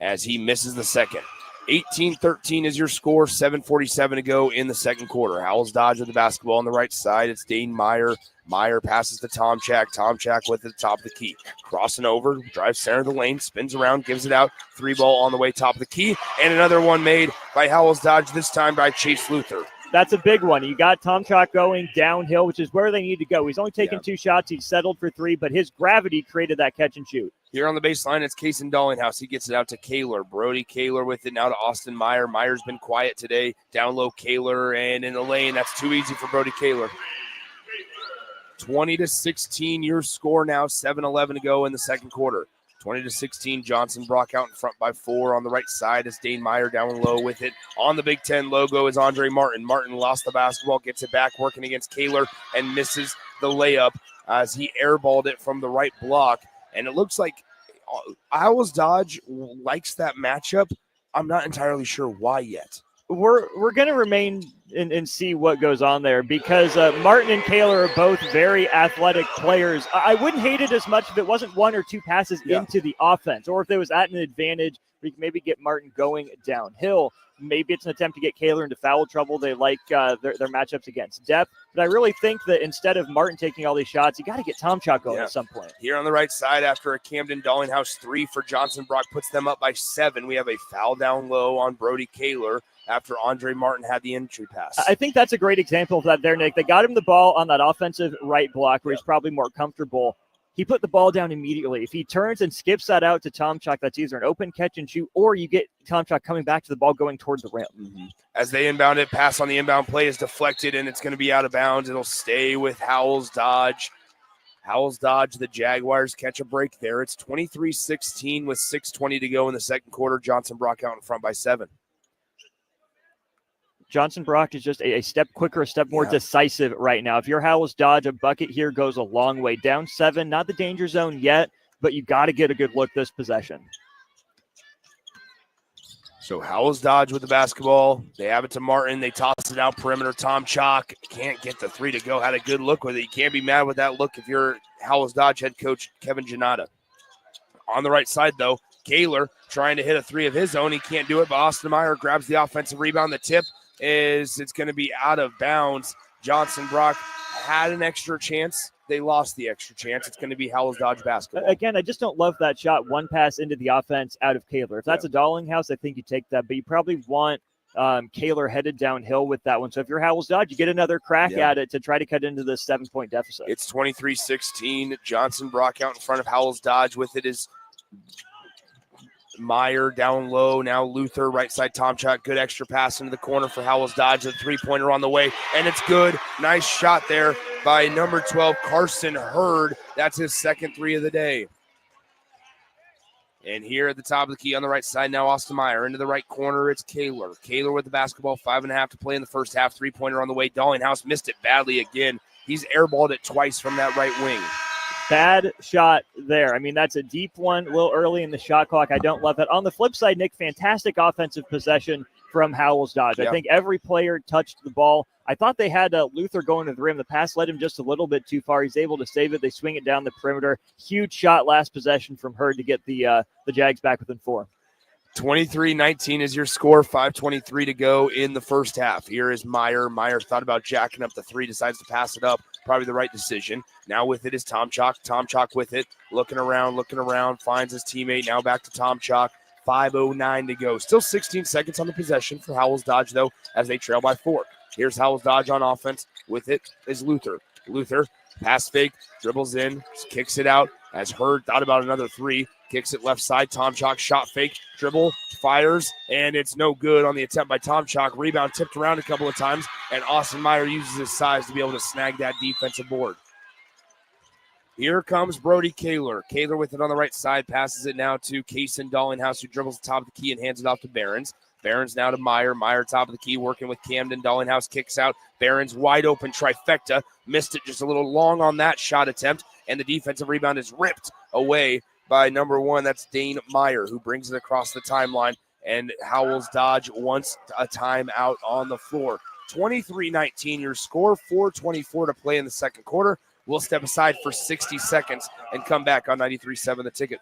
as he misses the second. 18-13 is your score, 7:47 to go in the second quarter. Howells-Dodge with the basketball on the right side. It's Dane Meyer. Meyer passes to Tomchak. Tomchak with it at the top of the key. Crossing over, drives center of the lane, spins around, gives it out. 3 ball on the way, top of the key. And another one made by Howells-Dodge, this time by Chase Luther. That's a big one. You got Tomchak going downhill, which is where they need to go. He's only taken 2 shots. He's settled for 3, but his gravity created that catch and shoot. Here on the baseline, it's Kason Dallinghouse. He gets it out to Kaler. Brody Kaler with it now to Austin Meyer. Meyer's been quiet today. Down low, Kaler, and in the lane. That's too easy for Brody Kaler. 20-16, your score now. 7:11 to go in the second quarter. 20-16, Johnson Brock out in front by 4. On the right side is Dane Meyer down low with it. On the Big Ten logo is Andre Martin. Martin lost the basketball, gets it back, working against Kaler, and misses the layup as he airballed it from the right block. And it looks like Howells-Dodge likes that matchup. I'm not entirely sure why yet. We're going to remain and see what goes on there because Martin and Kaler are both very athletic players. I wouldn't hate it as much if it wasn't 1 or 2 passes into the offense, or if there was at an advantage, we could maybe get Martin going downhill. Maybe it's an attempt to get Kaler into foul trouble. They like their matchups against depth. But I really think that instead of Martin taking all these shots, you got to get Tomchak going at some point. Here on the right side, after a Camden Dallinghouse 3 for Johnson Brock puts them up by 7, we have a foul down low on Brody Kaler after Andre Martin had the entry pass. I think that's a great example of that there, Nick. They got him the ball on that offensive right block where he's probably more comfortable. He put the ball down immediately. If he turns and skips that out to Tomchak, that's either an open catch and shoot, or you get Tomchak coming back to the ball going toward the rim. Mm-hmm. As they inbound it, pass on the inbound play is deflected, and it's going to be out of bounds. It'll stay with Howells-Dodge. Howells-Dodge, the Jaguars catch a break there. It's 23-16 with 6:20 to go in the second quarter. Johnson Brock out in front by 7. Johnson Brock is just a step quicker, a step more decisive right now. If you're Howells-Dodge, a bucket here goes a long way. Down 7, not the danger zone yet, but you got to get a good look this possession. So Howells-Dodge with the basketball. They have it to Martin. They toss it out perimeter. Tomchak can't get the 3 to go. Had a good look with it. You can't be mad with that look if you're Howells-Dodge head coach Kevin Janata. On the right side, though, Kaler trying to hit a 3 of his own. He can't do it, but Austin Meyer grabs the offensive rebound. The tip it's going to be out of bounds. Johnson Brock had an extra chance. They lost the extra chance. It's going to be Howells-Dodge basketball. Again, I just don't love that shot. 1 pass into the offense out of Kaler. If that's a Dallinghouse, I think you take that, but you probably want Kaler headed downhill with that one. So if you're Howells-Dodge, you get another crack at it to try to cut into the 7-point deficit. It's 23-16. Johnson Brock out in front of Howells-Dodge. With it is Meyer down low. Now Luther, right side Tomchak. Good extra pass into the corner for Howells-Dodge. The 3-pointer on the way, and it's good. Nice shot there by number 12, Carson Hurd. That's his second 3 of the day. And here at the top of the key on the right side, now Austin Meyer. Into the right corner, it's Kaler. Kaler with the basketball, 5.5 to play in the first half. 3-pointer on the way. Dallinghouse missed it badly again. He's airballed it twice from that right wing. Bad shot there. I mean, that's a deep one, a little early in the shot clock. I don't love that. On the flip side, Nick, fantastic offensive possession from Howells-Dodge. I think every player touched the ball. I thought they had Luther going to the rim. The pass led him just a little bit too far. He's able to save it. They swing it down the perimeter. Huge shot last possession from Hurd to get the Jags back within 4. 23-19 is your score, 5:23 to go in the first half. Here is Meyer. Meyer thought about jacking up the three, decides to pass it up. Probably the right decision. Now with it is Tom Chalk. Tom Chalk with it, looking around, finds his teammate. Now back to Tom Chalk. 5:09 to go. Still 16 seconds on the possession for Howells-Dodge, though, as they trail by 4. Here's Howells-Dodge on offense. With it is Luther. Luther, pass fake, dribbles in, kicks it out. As Hurd thought about another three, kicks it left side. Tom Chalk shot fake, dribble, fires, and it's no good on the attempt by Tom Chalk. Rebound tipped around a couple of times, and Austin Meyer uses his size to be able to snag that defensive board. Here comes Brody Kaler. Kaler with it on the right side, passes it now to Kaysen Dallinghouse, who dribbles the top of the key and hands it off to Behrens. Behrens now to Meyer. Meyer top of the key, working with Camden. Dallinghouse kicks out. Behrens wide open trifecta. Missed it just a little long on that shot attempt, and the defensive rebound is ripped away by number 1. That's Dane Meyer, who brings it across the timeline, and Howells-Dodge wants a timeout on the floor. 23-19 your score, 4:24 to play in the second quarter. We'll step aside for 60 seconds and come back on 93.7 The Ticket.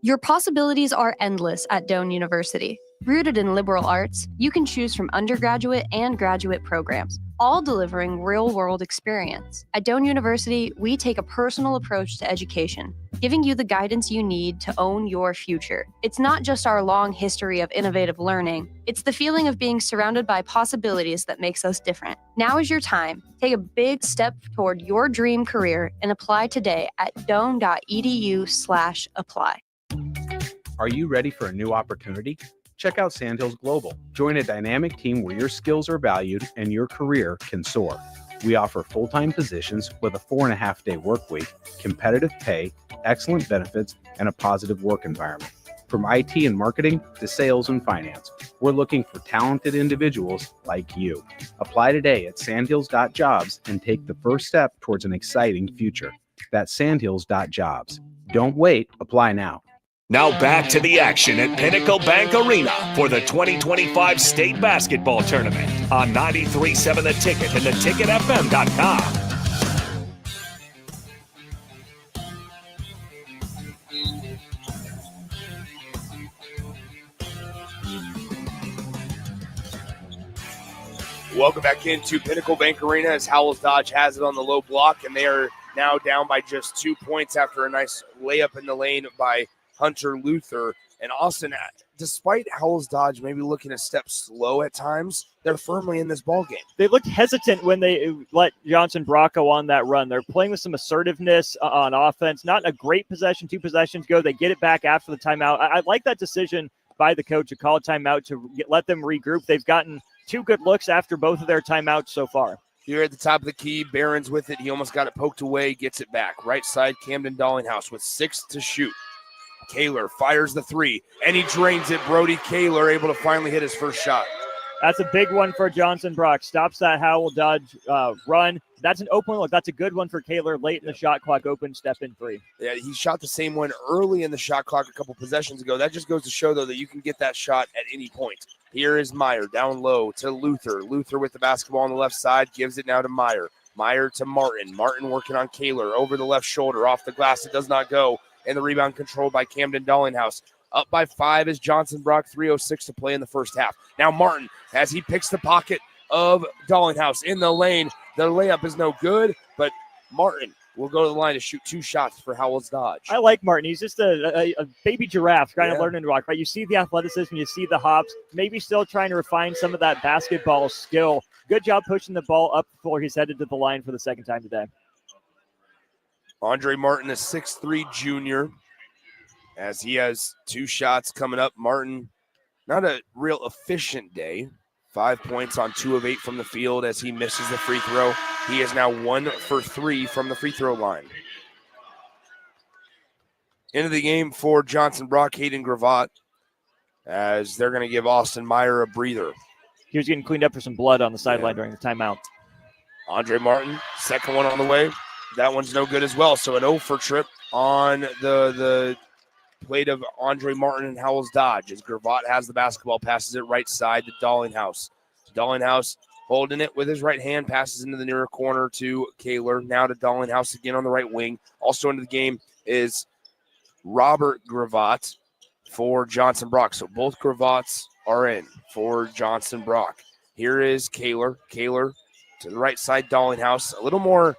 Your possibilities are endless at Doane University. Rooted in liberal arts, you can choose from undergraduate and graduate programs, all delivering real-world experience. At Doane University, we take a personal approach to education, giving you the guidance you need to own your future. It's not just our long history of innovative learning, it's the feeling of being surrounded by possibilities that makes us different. Now is your time. Take a big step toward your dream career and apply today at doane.edu/apply. Are you ready for a new opportunity? Check out Sandhills Global. Join a dynamic team where your skills are valued and your career can soar. We offer full-time positions with a 4.5-day work week, competitive pay, excellent benefits, and a positive work environment. From IT and marketing to sales and finance, we're looking for talented individuals like you. Apply today at sandhills.jobs and take the first step towards an exciting future. That's sandhills.jobs. Don't wait, apply now. Now back to the action at Pinnacle Bank Arena for the 2025 State Basketball Tournament on 93.7 The Ticket and theticketfm.com. Welcome back into Pinnacle Bank Arena as Howells-Dodge has it on the low block, and they are now down by just 2 points after a nice layup in the lane by Hunter Luther. And Austin, despite Howells-Dodge maybe looking a step slow at times, they're firmly in this ball game. They looked hesitant when they let Johnson Bracco on that run. They're playing with some assertiveness on offense. Not a great possession, 2 possessions ago. They get it back after the timeout. I like that decision by the coach to call a timeout to let them regroup. They've gotten 2 good looks after both of their timeouts so far. Here at the top of the key, Behrens with it. He almost got it poked away, gets it back. Right side, Camden Dallinghouse with 6 to shoot. Kaler fires the 3, and he drains it. Brody Kaler able to finally hit his first shot. That's a big one for Johnson Brock. Stops that Howell-Dodge run. That's an open look. That's a good one for Kaler late in the shot clock. Open step-in 3. Yeah, he shot the same one early in the shot clock a couple possessions ago. That just goes to show, though, that you can get that shot at any point. Here is Meyer down low to Luther. Luther with the basketball on the left side. Gives it now to Meyer. Meyer to Martin. Martin working on Kaler over the left shoulder. Off the glass. It does not go. And the rebound controlled by Camden Dallinghouse. Up by 5 is Johnson Brock, 3:06 to play in the first half. Now Martin, as he picks the pocket of Dallinghouse in the lane. The layup is no good, but Martin will go to the line to shoot 2 shots for Howells-Dodge. I like Martin. He's just a baby giraffe trying to learn to walk. Right? You see the athleticism, you see the hops, maybe still trying to refine some of that basketball skill. Good job pushing the ball up before he's headed to the line for the second time today. Andre Martin, a 6'3 junior, as he has 2 shots coming up. Martin, not a real efficient day. 5 points on 2 of 8 from the field as he misses the free throw. He is now 1 for 3 from the free throw line. Into the game for Johnson Brock, Hayden Gravatt, as they're going to give Austin Meyer a breather. He was getting cleaned up for some blood on the sideline during the timeout. Andre Martin, second one on the way. That one's no good as well. So an 0 for trip on the plate of Andre Martin and Howells-Dodge as Gravatt has the basketball, passes it right side to Dallinghouse. Dallinghouse holding it with his right hand, passes into the nearer corner to Kaler. Now to Dallinghouse again on the right wing. Also into the game is Robert Gravatt, for Johnson Brock. So both Gravats are in for Johnson Brock. Here is Kaler. Kaler to the right side, Dallinghouse. A little more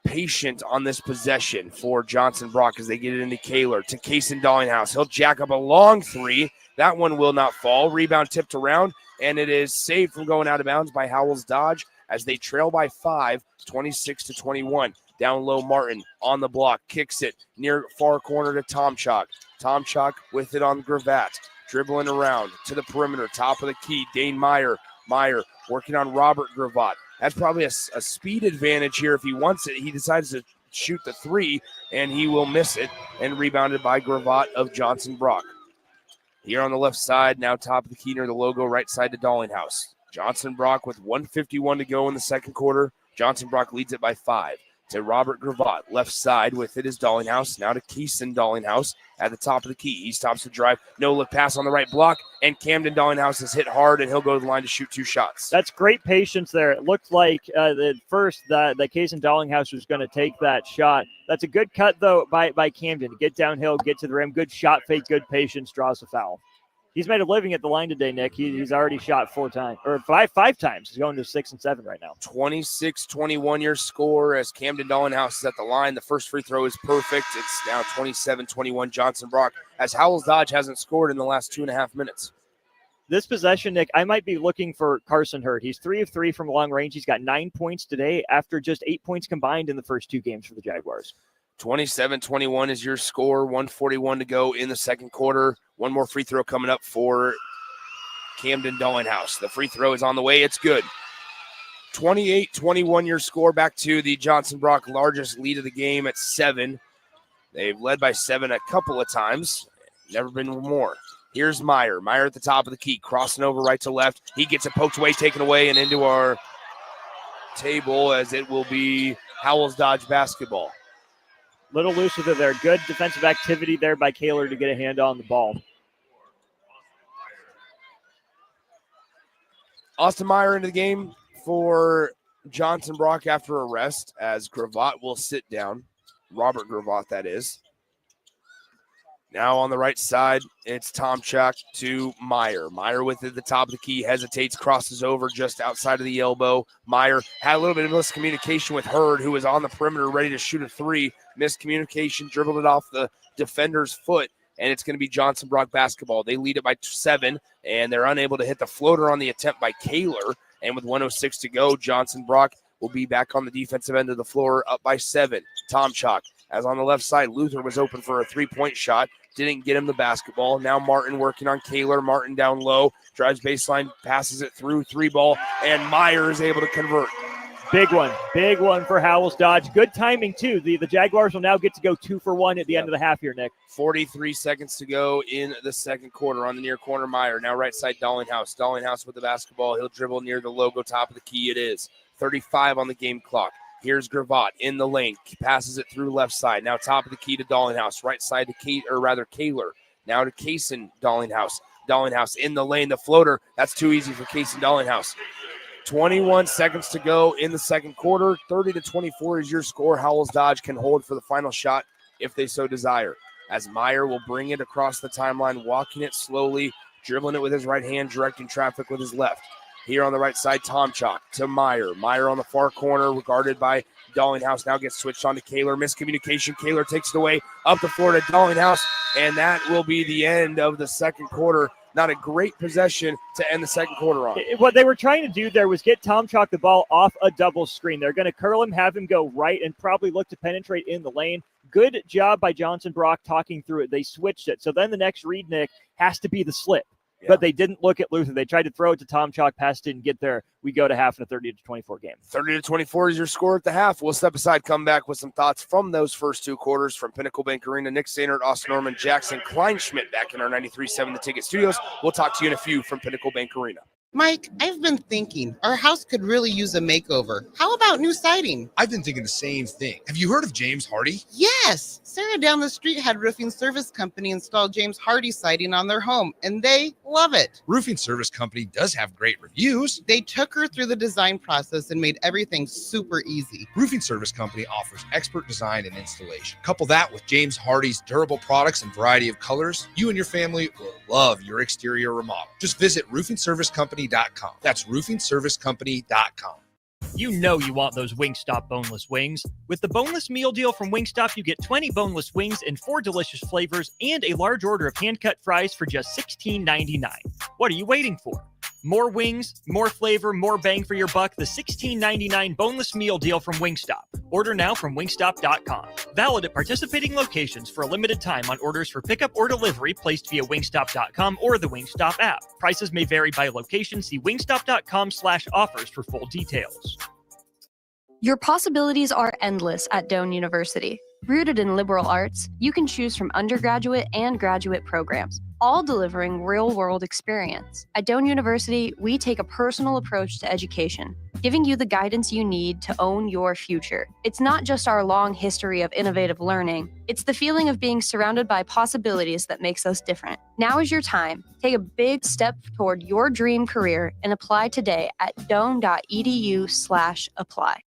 patient on this possession for Johnson Brock as they get it into Kaler to Kaysen Dallinghouse. He'll jack up a long three. That one will not fall. Rebound tipped around, and it is saved from going out of bounds by Howells-Dodge as they trail by 5, 26-21. Down low, Martin on the block, kicks it near far corner to Tomchak. Tomchak with it on Gravatt, dribbling around to the perimeter, top of the key, Dane Meyer. Meyer working on Robert Gravatt. That's probably a speed advantage here if he wants it. He decides to shoot the three, and he will miss it, and rebounded by Gravatt of Johnson Brock. Here on the left side, now top of the key near the logo, right side to Dallinghouse. Johnson Brock with 1:51 to go in the second quarter. Johnson Brock leads it by 5 to Robert Gravatt. Left side with it is Dallinghouse. Now to Kaysen Dallinghouse at the top of the key. He stops the drive. No look pass on the right block, and Camden Dallinghouse is hit hard, and he'll go to the line to shoot 2 shots. That's great patience there. It looked like at first that Kaysen Dallinghouse was going to take that shot. That's a good cut, though, by Camden to get downhill, get to the rim. Good shot fake, good patience, draws a foul. He's made a living at the line today, Nick. He's already shot 4 times, or five times. He's going to 6 and 7 right now. 26-21 your score as Camden Dallinghouse is at the line. The first free throw is perfect. It's now 27-21 Johnson Brock as Howells-Dodge hasn't scored in the last 2.5 minutes. This possession, Nick, I might be looking for Carson Hurd. He's 3 of 3 from long range. He's got 9 points today after just 8 points combined in the first 2 games for the Jaguars. 27-21 is your score. 1:41 to go in the second quarter. One more free throw coming up for Camden Dallinghouse. The free throw is on the way. It's good. 28-21 your score. Back to the Johnson Brock largest lead of the game at 7. They've led by 7 a couple of times. Never been more. Here's Meyer. Meyer at the top of the key, crossing over right to left. He gets it poked away, taken away, and into our table as it will be Howells-Dodge basketball. Little loose with it there. Good defensive activity there by Kaler to get a hand on the ball. Austin Meyer into the game for Johnson Brock after a rest as Gravatt will sit down. Robert Gravatt, that is. Now on the right side, it's Tomchak to Meyer. Meyer with it at the top of the key, hesitates, crosses over just outside of the elbow. Meyer had a little bit of miscommunication with Hurd, who was on the perimeter ready to shoot a 3. Miscommunication, dribbled it off the defender's foot, and it's going to be Johnson Brock basketball. They lead it by 7, and they're unable to hit the floater on the attempt by Kaler. And with 1:06 to go, Johnson Brock will be back on the defensive end of the floor, up by 7. Tomchak, as on the left side, Luther was open for a 3-point shot. Didn't get him the basketball. Now Martin working on Kaler. Martin down low, drives baseline, passes it through, 3 ball, and Meyer is able to convert. Big one for Howells-Dodge. Good timing, too. The Jaguars will now get to go 2 for 1 at the end of the half here, Nick. 43 seconds to go in the second quarter on the near corner. Meyer, now right side Dallinghouse. Dallinghouse with the basketball. He'll dribble near the logo, top of the key it is. 35 on the game clock. Here's Gravatt in the lane, passes it through left side. Now top of the key to Dallinghouse, right side to Kaler. Now to Kaysen Dallinghouse. Dallinghouse in the lane, the floater. That's too easy for Kaysen Dallinghouse. 21 seconds to go in the second quarter. 30-24 is your score. Howells-Dodge can hold for the final shot if they so desire. As Meyer will bring it across the timeline, walking it slowly, dribbling it with his right hand, directing traffic with his left. Here on the right side, Tomchak to Meyer. Meyer on the far corner, regarded by Dallinghouse. Now gets switched on to Kaler. Miscommunication. Kaler takes it away up the floor to Dallinghouse, and that will be the end of the second quarter. Not a great possession to end the second quarter on. What they were trying to do there was get Tomchak the ball off a double screen. They're going to curl him, have him go right, and probably look to penetrate in the lane. Good job by Johnson Brock talking through it. They switched it. So then the next read, Nick, has to be the slip. Yeah. But they didn't look at Luther. They tried to throw it to Tomchak. Pass didn't get there. We go to half in a 30-24 game. 30-24 is your score at the half. We'll step aside, come back with some thoughts from those first 2 quarters from Pinnacle Bank Arena. Nick Sainert, Austin Norman, Jackson Kleinschmidt back in our 93.7 The Ticket studios. We'll talk to you in a few from Pinnacle Bank Arena. Mike, I've been thinking our house could really use a makeover. How about new siding? I've been thinking the same thing. Have you heard of James Hardy? Yes! Sarah down the street had Roofing Service Company install James Hardy siding on their home, and they love it. Roofing Service Company does have great reviews. They took her through the design process and made everything super easy. Roofing Service Company offers expert design and installation. Couple that with James Hardy's durable products and variety of colors, you and your family will love your exterior remodel. Just visit roofingservicecompany.com. That's roofingservicecompany.com. You know you want those Wingstop boneless wings. With the boneless meal deal from Wingstop, you get 20 boneless wings in 4 delicious flavors and a large order of hand-cut fries for just $16.99. What are you waiting for? More wings, more flavor, more bang for your buck. The $16.99 boneless meal deal from Wingstop. Order now from wingstop.com. Valid at participating locations for a limited time on orders for pickup or delivery placed via wingstop.com or the Wingstop app. Prices may vary by location. See wingstop.com/offers for full details. Your possibilities are endless at Doane University. Rooted in liberal arts, you can choose from undergraduate and graduate programs, all delivering real-world experience. At Doane University, we take a personal approach to education, giving you the guidance you need to own your future. It's not just our long history of innovative learning, it's the feeling of being surrounded by possibilities that makes us different. Now is your time. Take a big step toward your dream career and apply today at doane.edu/apply.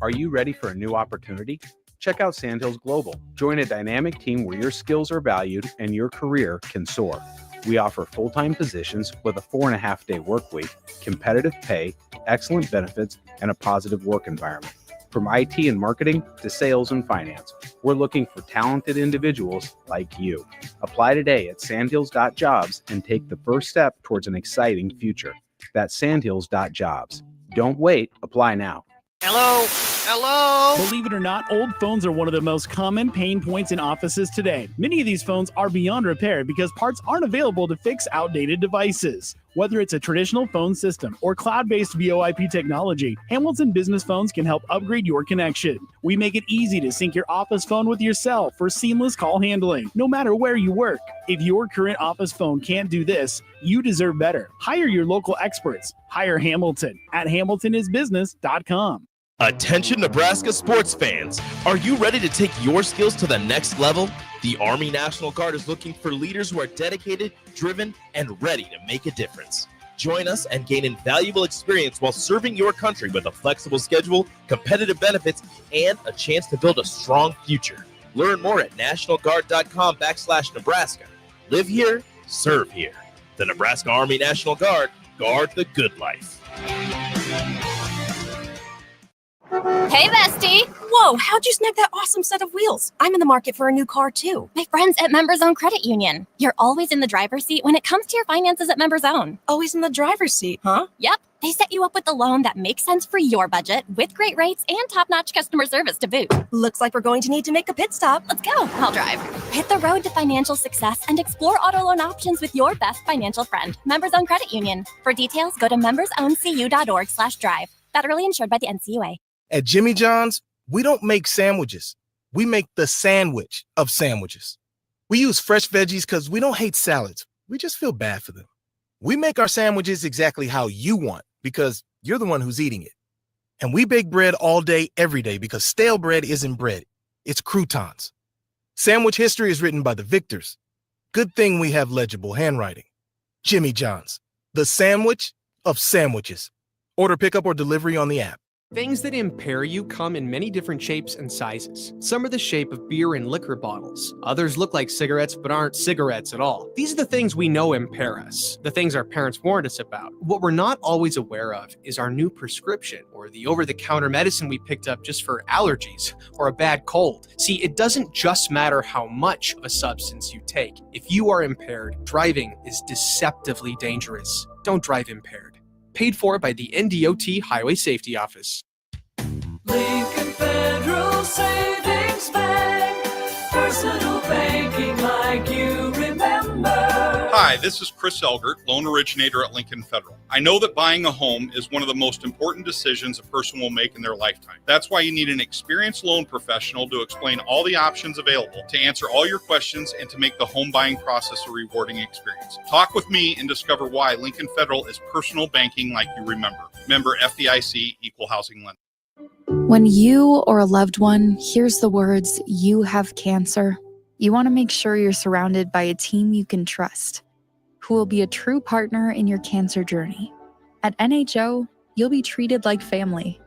Are you ready for a new opportunity? Check out Sandhills Global. Join a dynamic team where your skills are valued and your career can soar. We offer full-time positions with a 4.5-day work week, competitive pay, excellent benefits, and a positive work environment. From IT and marketing to sales and finance, we're looking for talented individuals like you. Apply today at sandhills.jobs and take the first step towards an exciting future. That's sandhills.jobs. Don't wait, apply now. Hello? Hello? Believe it or not, old phones are one of the most common pain points in offices today. Many of these phones are beyond repair because parts aren't available to fix outdated devices. Whether it's a traditional phone system or cloud-based VoIP technology, Hamilton Business Phones can help upgrade your connection. We make it easy to sync your office phone with your cell for seamless call handling, no matter where you work. If your current office phone can't do this, you deserve better. Hire your local experts. Hire Hamilton at hamiltonisbusiness.com. Attention Nebraska sports fans, are you ready to take your skills to the next level? The Army National Guard is looking for leaders who are dedicated, driven, and ready to make a difference. Join us and gain invaluable experience while serving your country with a flexible schedule, competitive benefits, and a chance to build a strong future. Learn more at nationalguard.com/Nebraska. Live here, serve here. The Nebraska Army National Guard, guard the good life. Hey, bestie. Whoa, how'd you snag that awesome set of wheels? I'm in the market for a new car, too. My friends at Members Own Credit Union. You're always in the driver's seat when it comes to your finances at Members Own. Always in the driver's seat, huh? Yep. They set you up with the loan that makes sense for your budget with great rates and top-notch customer service to boot. Looks like we're going to need to make a pit stop. Let's go. I'll drive. Hit the road to financial success and explore auto loan options with your best financial friend, Members Own Credit Union. For details, go to membersowncu.org/drive. Federally insured by the NCUA. At Jimmy John's, we don't make sandwiches. We make the sandwich of sandwiches. We use fresh veggies because we don't hate salads. We just feel bad for them. We make our sandwiches exactly how you want because you're the one who's eating it. And we bake bread all day, every day because stale bread isn't bread. It's croutons. Sandwich history is written by the victors. Good thing we have legible handwriting. Jimmy John's, the sandwich of sandwiches. Order pickup or delivery on the app. Things that impair you come in many different shapes and sizes. Some are the shape of beer and liquor bottles. Others look like cigarettes but aren't cigarettes at all. These are the things we know impair us, the things our parents warned us about. What we're not always aware of is our new prescription or the over-the-counter medicine we picked up just for allergies or a bad cold. See, it doesn't just matter how much of a substance you take. If you are impaired, driving is deceptively dangerous. Don't drive impaired. Paid for by the NDOT Highway Safety Office. Lincoln Federal Savings Bank. Personal banking like you remember. Hi, this is Chris Elgert, loan originator at Lincoln Federal. I know that buying a home is one of the most important decisions a person will make in their lifetime. That's why you need an experienced loan professional to explain all the options available, to answer all your questions, and to make the home buying process a rewarding experience. Talk with me and discover why Lincoln Federal is personal banking like you remember. Member FDIC, Equal Housing Lender. When you or a loved one hears the words, "You have cancer," you want to make sure you're surrounded by a team you can trust, who will be a true partner in your cancer journey. At NHO, you'll be treated like family,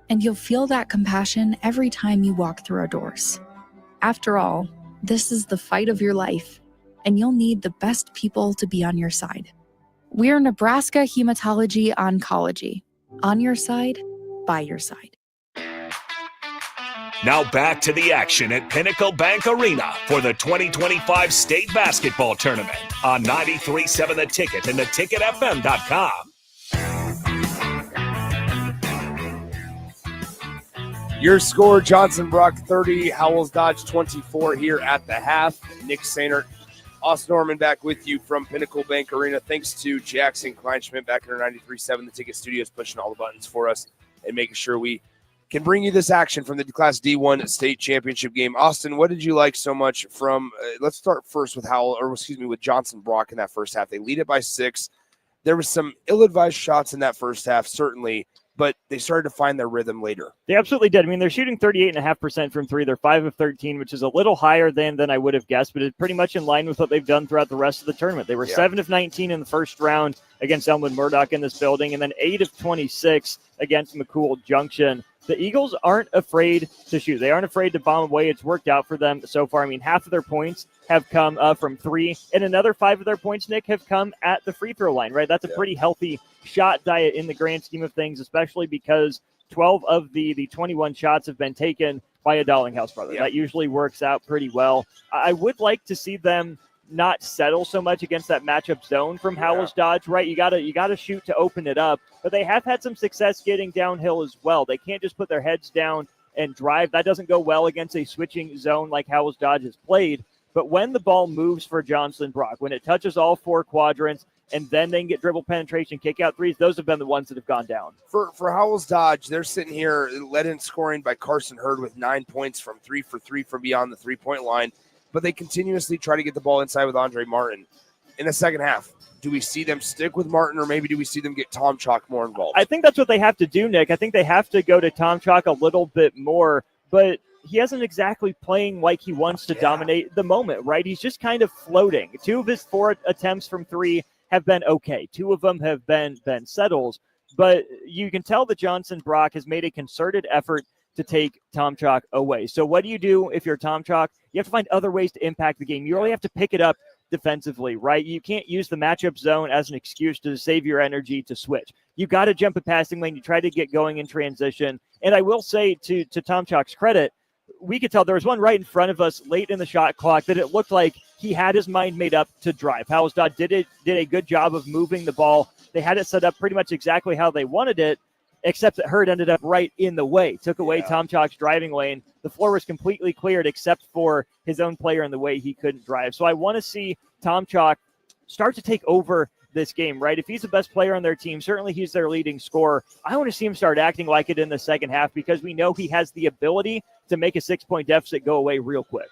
and you'll feel that compassion every time you walk through our doors. After all, this is the fight of your life, and you'll need the best people to be on your side. We're Nebraska Hematology Oncology. On your side, by your side. Now back to the action at Pinnacle Bank Arena for the 2025 State Basketball Tournament on 93.7 The Ticket and theticketfm.com. Your score, Johnson Brock 30, Howells-Dodge 24 here at the half. Nick Sainert, Austin Norman back with you from Pinnacle Bank Arena. Thanks to Jackson Kleinschmidt back in our 93.7 The Ticket studios, pushing all the buttons for us and making sure we can bring you this action from the Class D1 state championship game. Austin, what did you like so much from, let's start first with with Johnson Brock in that first half. They lead it by 6. There was some ill-advised shots in that first half, certainly, but they started to find their rhythm later. They absolutely did. I mean, they're shooting 38.5% from 3. They're 5 of 13, which is a little higher than I would have guessed, but it's pretty much in line with what they've done throughout the rest of the tournament. They were 7 of 19 in the first round against Elmwood Murdoch in this building, and then 8 of 26 against McCool Junction. The Eagles aren't afraid to shoot. They aren't afraid to bomb away. It's worked out for them so far. I mean, half of their points have come from 3, and another 5 of their points, Nick, have come at the free throw line, right? That's a pretty healthy shot diet in the grand scheme of things, especially because 12 of the 21 shots have been taken by a Dollinghouse brother. That usually works out pretty well. I would like to see them not settle so much against that matchup zone from Howells-Dodge, right? You gotta shoot to open it up, but they have had some success getting downhill as well. They can't just put their heads down and drive. That doesn't go well against a switching zone like Howells-Dodge has played. But when the ball moves for Johnson Brock, when it touches all 4 quadrants, and then they can get dribble penetration, kick out threes, those have been the ones that have gone down. For Howells-Dodge, they're sitting here led in scoring by Carson Hurd with 9 points from 3 for 3 from beyond the three-point line. But they continuously try to get the ball inside with Andre Martin. In the second half, do we see them stick with Martin, or maybe do we see them get Tom Chalk more involved? I think that's what they have to do, Nick. I think they have to go to Tom Chalk a little bit more, but he isn't exactly playing like he wants to dominate the moment, right? He's just kind of floating. 2 of his 4 attempts from 3 have been okay. 2 of them have been settles, but you can tell that Johnson Brock has made a concerted effort to take Tom Chalk away. So what do you do if you're Tom Chalk? You have to find other ways to impact the game. You really have to pick it up defensively, right? You can't use the matchup zone as an excuse to save your energy to switch. You got to jump a passing lane. You try to get going in transition. And I will say to Tom Chalk's credit, we could tell there was one right in front of us late in the shot clock that it looked like he had his mind made up to drive. Howells-Dodge did a good job of moving the ball. They had it set up pretty much exactly how they wanted it, except that Hurd ended up right in the way, took away Tom Chalk's driving lane. The floor was completely cleared except for his own player in the way he couldn't drive. So I want to see Tom Chalk start to take over this game, right? If he's the best player on their team, certainly he's their leading scorer. I want to see him start acting like it in the second half because we know he has the ability to make a 6-point deficit go away real quick.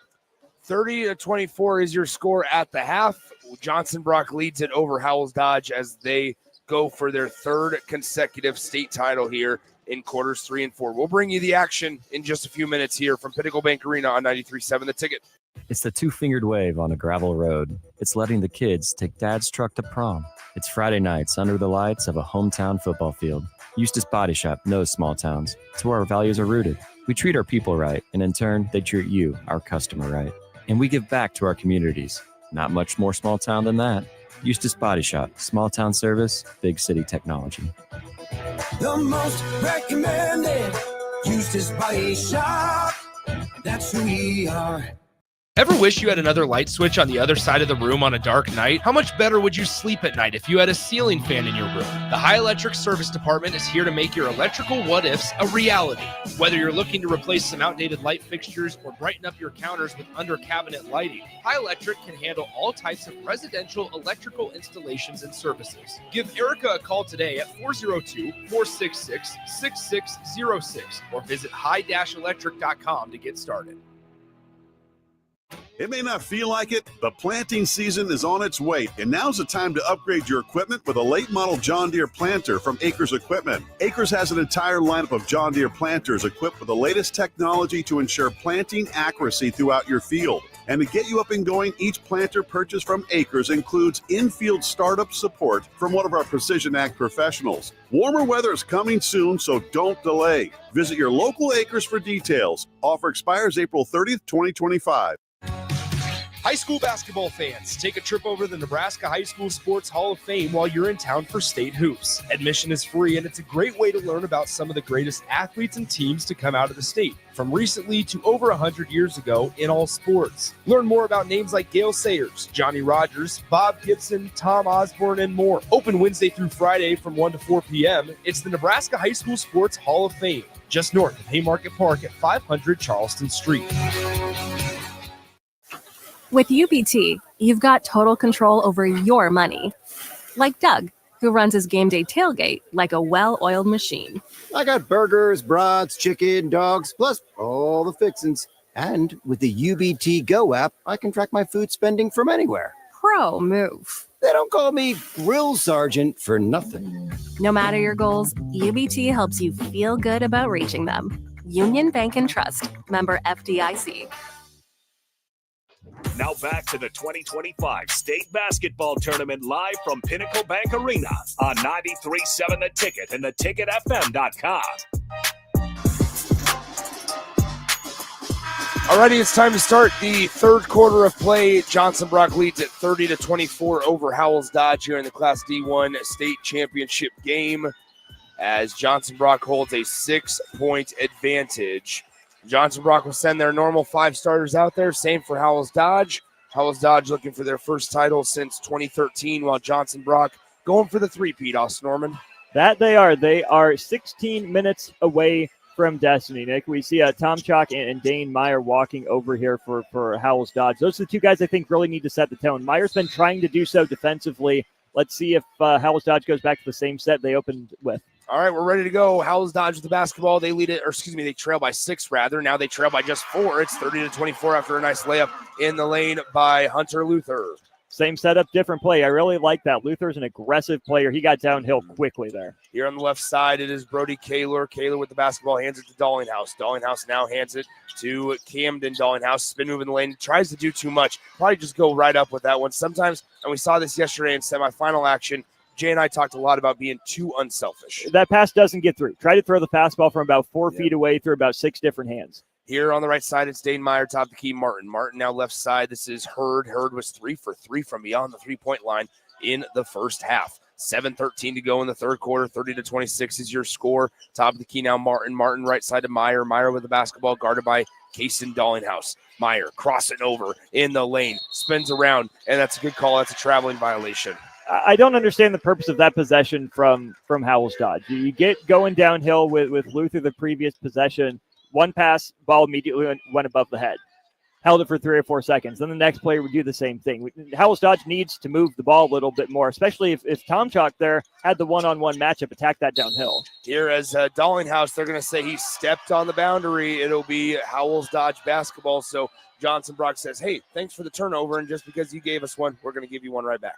30-24 is your score at the half. Johnson Brock leads it over Howells-Dodge as they go for their 3rd consecutive state title here in quarters 3 and 4. We'll bring you the action in just a few minutes here from Pinnacle Bank Arena on 93.7 The Ticket. It's the 2-fingered wave on a gravel road. It's letting the kids take dad's truck to prom. It's Friday nights under the lights of a hometown football field. Eustace Body Shop knows small towns. It's where our values are rooted. We treat our people right, and in turn, they treat you, our customer, right. And we give back to our communities. Not much more small town than that. Eustace Body Shop, small town service, big city technology. The most recommended Eustace Body Shop. That's who we are. Ever wish you had another light switch on the other side of the room on a dark night? How much better would you sleep at night if you had a ceiling fan in your room? The High Electric Service Department is here to make your electrical what-ifs a reality. Whether you're looking to replace some outdated light fixtures or brighten up your counters with under-cabinet lighting, High Electric can handle all types of residential electrical installations and services. Give Erica a call today at 402-466-6606 or visit high-electric.com to get started. It may not feel like it, but planting season is on its way, and now's the time to upgrade your equipment with a late model John Deere planter from Acres Equipment. Acres has an entire lineup of John Deere planters equipped with the latest technology to ensure planting accuracy throughout your field. And to get you up and going, each planter purchased from Acres includes in-field startup support from one of our Precision Ag professionals. Warmer weather is coming soon, so don't delay. Visit your local Acres for details. Offer expires April 30th, 2025. High school basketball fans, take a trip over to the Nebraska High School Sports Hall of Fame while you're in town for state hoops. Admission is free, and it's a great way to learn about some of the greatest athletes and teams to come out of the state, from recently to over 100 years ago in all sports. Learn more about names like Gale Sayers, Johnny Rogers, Bob Gibson, Tom Osborne, and more. Open Wednesday through Friday from 1 to 4 p.m. It's the Nebraska High School Sports Hall of Fame, just north of Haymarket Park at 500 Charleston Street. With UBT, you've got total control over your money. Like Doug, who runs his game day tailgate like a well-oiled machine. I got burgers, brats, chicken, dogs, plus all the fixins. And with the UBT Go app, I can track my food spending from anywhere. Pro move. They don't call me Grill Sergeant for nothing. No matter your goals, UBT helps you feel good about reaching them. Union Bank and Trust. Member FDIC. Now back to the 2025 State Basketball Tournament live from Pinnacle Bank Arena on 93.7 The Ticket and theticketfm.com. Alrighty, it's time to start the third quarter of play. Johnson Brock leads at 30-24 over Howells-Dodge here in the Class D1 State Championship game as Johnson Brock holds a 6-point advantage. Johnson Brock will send their normal 5 starters out there. Same for Howells-Dodge. Howells-Dodge looking for their first title since 2013, while Johnson Brock going for the three-peat, Austin Norman. That they are. They are 16 minutes away from destiny, Nick. We see Tom Chalk and Dane Meyer walking over here for Howells-Dodge. Those are the two guys I think really need to set the tone. Meyer's been trying to do so defensively. Let's see if Howells-Dodge goes back to the same set they opened with. All right, we're ready to go. Howells-Dodge with the basketball. They lead it, or excuse me, they trail by 6 rather. Now they trail by just 4. It's 30-24 after a nice layup in the lane by Hunter Luther. Same setup, different play. I really like that. Luther's an aggressive player. He got downhill quickly there. Here on the left side, it is Brody Kaler. Kaler with the basketball, hands it to Dallinghouse. Dallinghouse now hands it to Camden Dallinghouse. Spin move in the lane, tries to do too much. Probably just go right up with that one. Sometimes, and we saw this yesterday in semifinal action, Jay and I talked a lot about being too unselfish. That pass doesn't get through. Try to throw the fastball from about 4 feet away through about 6 different hands. Here on the right side, it's Dane Meyer, top of the key, Martin. Martin now left side. This is Hurd. Hurd was 3 for 3 from beyond the three-point line in the first half. 7:13 to go in the third quarter. 30-26 is your score. Top of the key now, Martin. Martin right side to Meyer. Meyer with the basketball guarded by Kaysen Dallinghouse. Meyer crossing over in the lane, spins around, and that's a good call. That's a traveling violation. I don't understand the purpose of that possession from Howells-Dodge. You get going downhill with Luther the previous possession. One pass, ball immediately went above the head. Held it for 3 or 4 seconds. Then the next player would do the same thing. Howells-Dodge needs to move the ball a little bit more, especially if Tom Chalk there had the one-on-one matchup, attack that downhill. Here as Dallinghouse, they're going to say he stepped on the boundary. It'll be Howells-Dodge basketball. So Johnson Brock says, hey, thanks for the turnover, and just because you gave us one, we're going to give you one right back.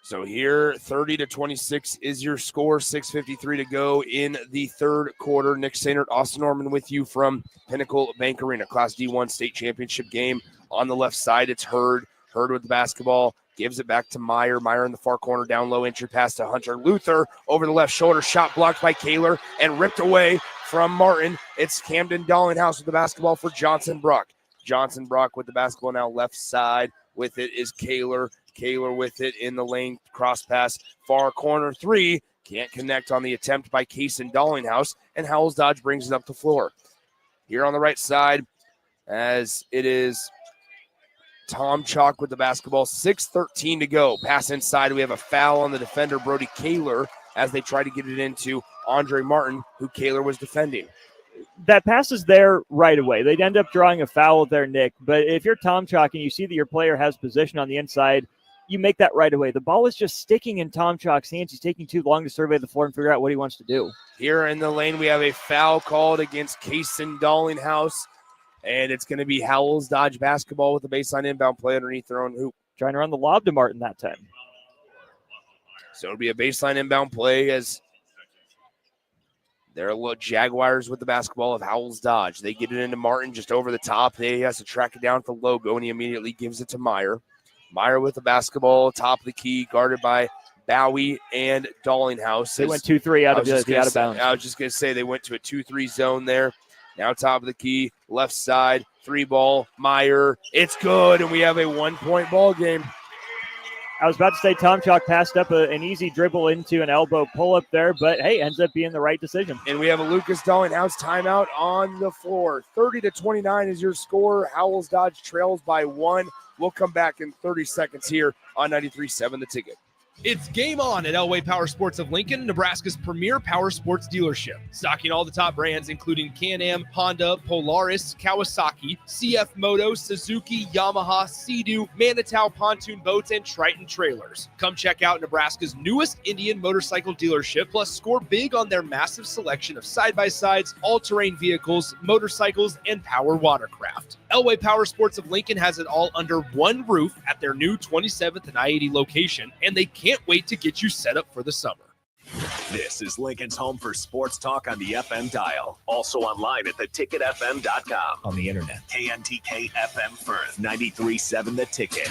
So here, 30-26 is your score. 6:53 to go in the third quarter. Nick Sainert, Austin Norman with you from Pinnacle Bank Arena. Class D1 state championship game. On the left side, it's Hurd. Hurd with the basketball. Gives it back to Meyer. Meyer in the far corner, down low, entry pass to Hunter Luther. Over the left shoulder, shot blocked by Kaler and ripped away from Martin. It's Camden Dallinghouse with the basketball for Johnson Brock. Johnson Brock with the basketball now left side. With it is Kaler. Kaler with it in the lane, cross pass, far corner 3. Can't connect on the attempt by Kaysen Dallinghouse, and Howells-Dodge brings it up the floor. Here on the right side, as it is Tom Chalk with the basketball. 6:13 to go. Pass inside. We have a foul on the defender, Brody Kaler, as they try to get it into Andre Martin, who Kaler was defending. That pass is there right away. They'd end up drawing a foul there, Nick. But if you're Tom Chalk and you see that your player has position on the inside, you make that right away. The ball is just sticking in Tom Chalk's hands. He's taking too long to survey the floor and figure out what he wants to do. Here in the lane, we have a foul called against Kaysen Dallinghouse, and it's going to be Howells-Dodge basketball with the baseline inbound play underneath their own hoop. Trying to run the lob to Martin that time. So it'll be a baseline inbound play as they're Jaguars with the basketball of Howells-Dodge. They get it into Martin just over the top. He has to track it down for the logo, and he immediately gives it to Meyer. Meyer with the basketball, top of the key, guarded by Bowie and Dallinghouse. They went 2-3 out of the out of bounds. I was just going to say they went to a 2-3 zone there. Now top of the key, left side, 3-ball, Meyer. It's good, and we have a 1-point ball game. I was about to say Tom Chalk passed up an easy dribble into an elbow pull-up there, but, hey, ends up being the right decision. And we have a Lucas Dallinghouse timeout on the floor. 30-29 is your score. Howells-Dodge trails by 1. We'll come back in 30 seconds here on 93.7 The Ticket. It's game on at Elway Power Sports of Lincoln, Nebraska's premier power sports dealership. Stocking all the top brands, including Can-Am, Honda, Polaris, Kawasaki, CF Moto, Suzuki, Yamaha, Sea-Doo, Manitow pontoon boats, and Triton trailers. Come check out Nebraska's newest Indian motorcycle dealership, plus score big on their massive selection of side-by-sides, all-terrain vehicles, motorcycles, and power watercraft. Elway Power Sports of Lincoln has it all under one roof at their new 27th and I-80 location, and they can't wait to get you set up for the summer. This is Lincoln's home for sports talk on the FM dial. Also online at theticketfm.com. On the internet. KNTK FM Firth, 93.7 The Ticket.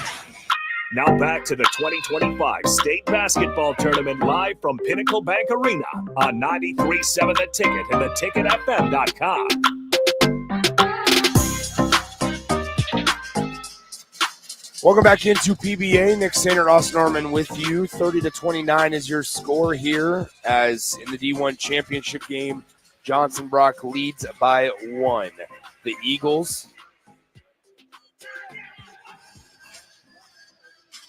Now back to the 2025 State Basketball Tournament live from Pinnacle Bank Arena on 93.7 The Ticket and theticketfm.com. Welcome back into PBA. Nick Sainer, Austin Norman with you. 30-29 is your score here, as in the D1 championship game, Johnson Brock leads by 1. The Eagles,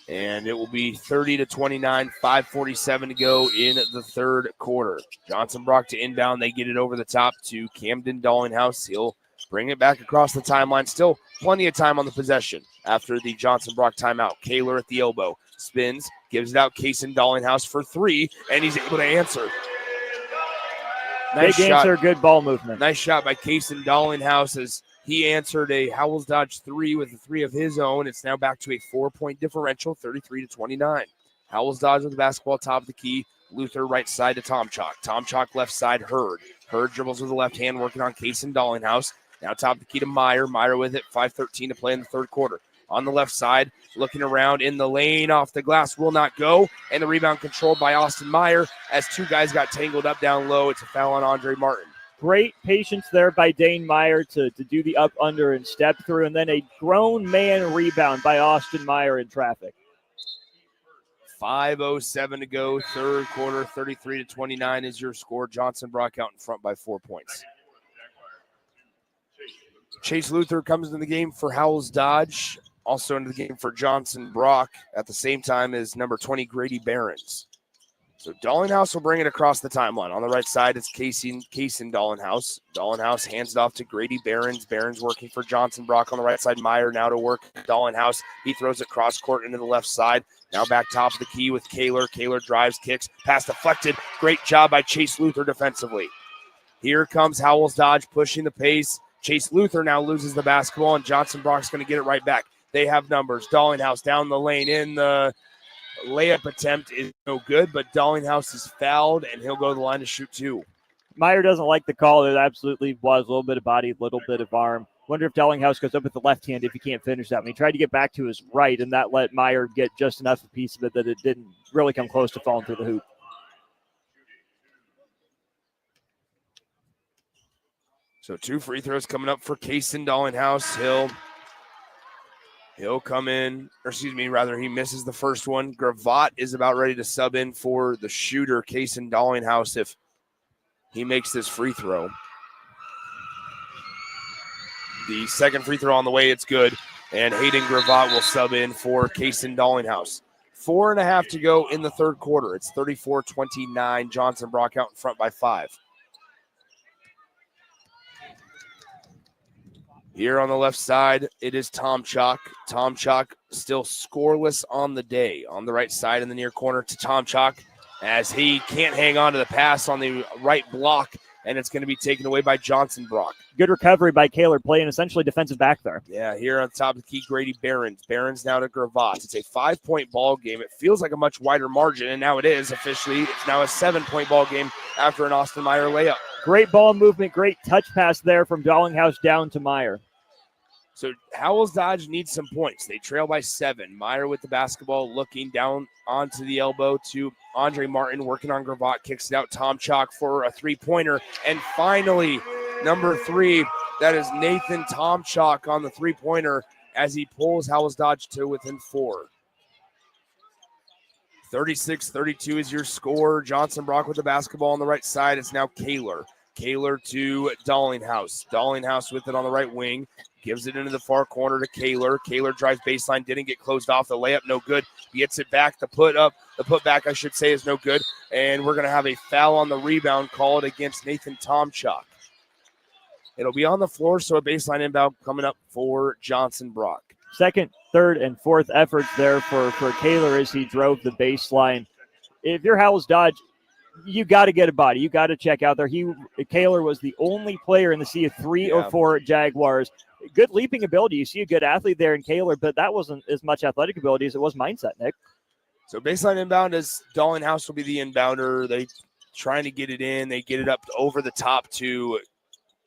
and it will be 30-29, 5:47 to go in the third quarter. Johnson Brock to inbound. They get it over the top to Camden Dallinghouse. He'll bring it back across the timeline. Still plenty of time on the possession after the Johnson Brock timeout. Kaler at the elbow. Spins, gives it out. Kaysen Dallinghouse for 3, and he's able to answer. Nice Big shot. Answer, good ball movement. Nice shot by Kaysen Dallinghouse as he answered a Howells-Dodge 3 with a 3 of his own. It's now back to a 4-point differential, 33-29. Howells-Dodge with the basketball, top of the key. Luther right side to Tom Chalk. Tom Chalk left side, Hurd. Hurd dribbles with the left hand, working on Kaysen Dallinghouse. Now top of the key to Meyer. Meyer with it, 5:13 to play in the third quarter. On the left side, looking around in the lane, off the glass, will not go. And the rebound controlled by Austin Meyer as 2 guys got tangled up down low. It's a foul on Andre Martin. Great patience there by Dane Meyer to do the up, under, and step through. And then a grown man rebound by Austin Meyer in traffic. 5:07 to go, third quarter, 33-29 is your score. Johnson Brock out in front by 4 points. Chase Luther comes into the game for Howells-Dodge, also into the game for Johnson Brock at the same time as number 20, Grady Behrens. So Dallinghouse will bring it across the timeline. On the right side, it's Kaysen Dallinghouse. Dallinghouse hands it off to Grady Behrens. Behrens working for Johnson Brock on the right side. Meyer now to work Dallinghouse. He throws it cross court into the left side. Now back top of the key with Kaler. Kaler drives, kicks, pass deflected. Great job by Chase Luther defensively. Here comes Howells-Dodge pushing the pace. Chase Luther now loses the basketball, and Johnson Brock's going to get it right back. They have numbers. Dallinghouse down the lane in the layup attempt is no good, but Dallinghouse is fouled, and he'll go to the line to shoot 2. Meyer doesn't like the call. It absolutely was. A little bit of body, a little bit of arm. Wonder if Dallinghouse goes up with the left hand if he can't finish that one. He tried to get back to his right, and that let Meyer get just enough a piece of it that it didn't really come close to falling through the hoop. So 2 free throws coming up for Kaysen Dallinghouse. He'll come in, or excuse me, rather he misses the first one. Gravatt is about ready to sub in for the shooter, Kaysen Dallinghouse, if he makes this free throw. The second free throw on the way, it's good. And Hayden Gravatt will sub in for Kaysen Dallinghouse. 4.5 to go in the third quarter. It's 34-29. Johnson Brock out in front by 5. Here on the left side, it is Tom Chalk. Tom Chalk still scoreless on the day. On the right side in the near corner to Tom Chalk as he can't hang on to the pass on the right block, and it's going to be taken away by Johnson Brock. Good recovery by Kaler, playing essentially defensive back there. Yeah, here on top of the key, Grady Behrens. Behrens now to Gravatt. It's a 5-point ball game. It feels like a much wider margin, and now it is officially. It's now a 7-point ball game after an Austin Meyer layup. Great ball movement, great touch pass there from Dallinghouse down to Meyer. So Howells-Dodge needs some points. They trail by 7. Meyer with the basketball, looking down onto the elbow to Andre Martin, working on Gravatt, kicks it out. Tom Chalk for a three-pointer. And finally, number 3, that is Nathan Tom Chalk on the three-pointer as he pulls Howells-Dodge to within 4. 36-32 is your score. Johnson Brock with the basketball on the right side. It's now Kaler. Kaler to Dallinghouse. Dallinghouse with it on the right wing. Gives it into the far corner to Kaler. Kaler drives baseline, didn't get closed off. The layup, no good. Gets it back. The putback, I should say, is no good. And we're going to have a foul on the rebound called against Nathan Tomchuk. It'll be on the floor, so a baseline inbound coming up for Johnson Brock. Second, third, and fourth efforts there for Kaler as he drove the baseline. If you're Howells-Dodge, you got to get a body. You got to check out there. Kaler was the only player in the sea of 3 or 4 Jaguars. Good leaping ability. You see a good athlete there in Kaler, but that wasn't as much athletic ability as it was mindset, Nick. So baseline inbound is Dallinghouse will be the inbounder. They trying to get it in. They get it up over the top to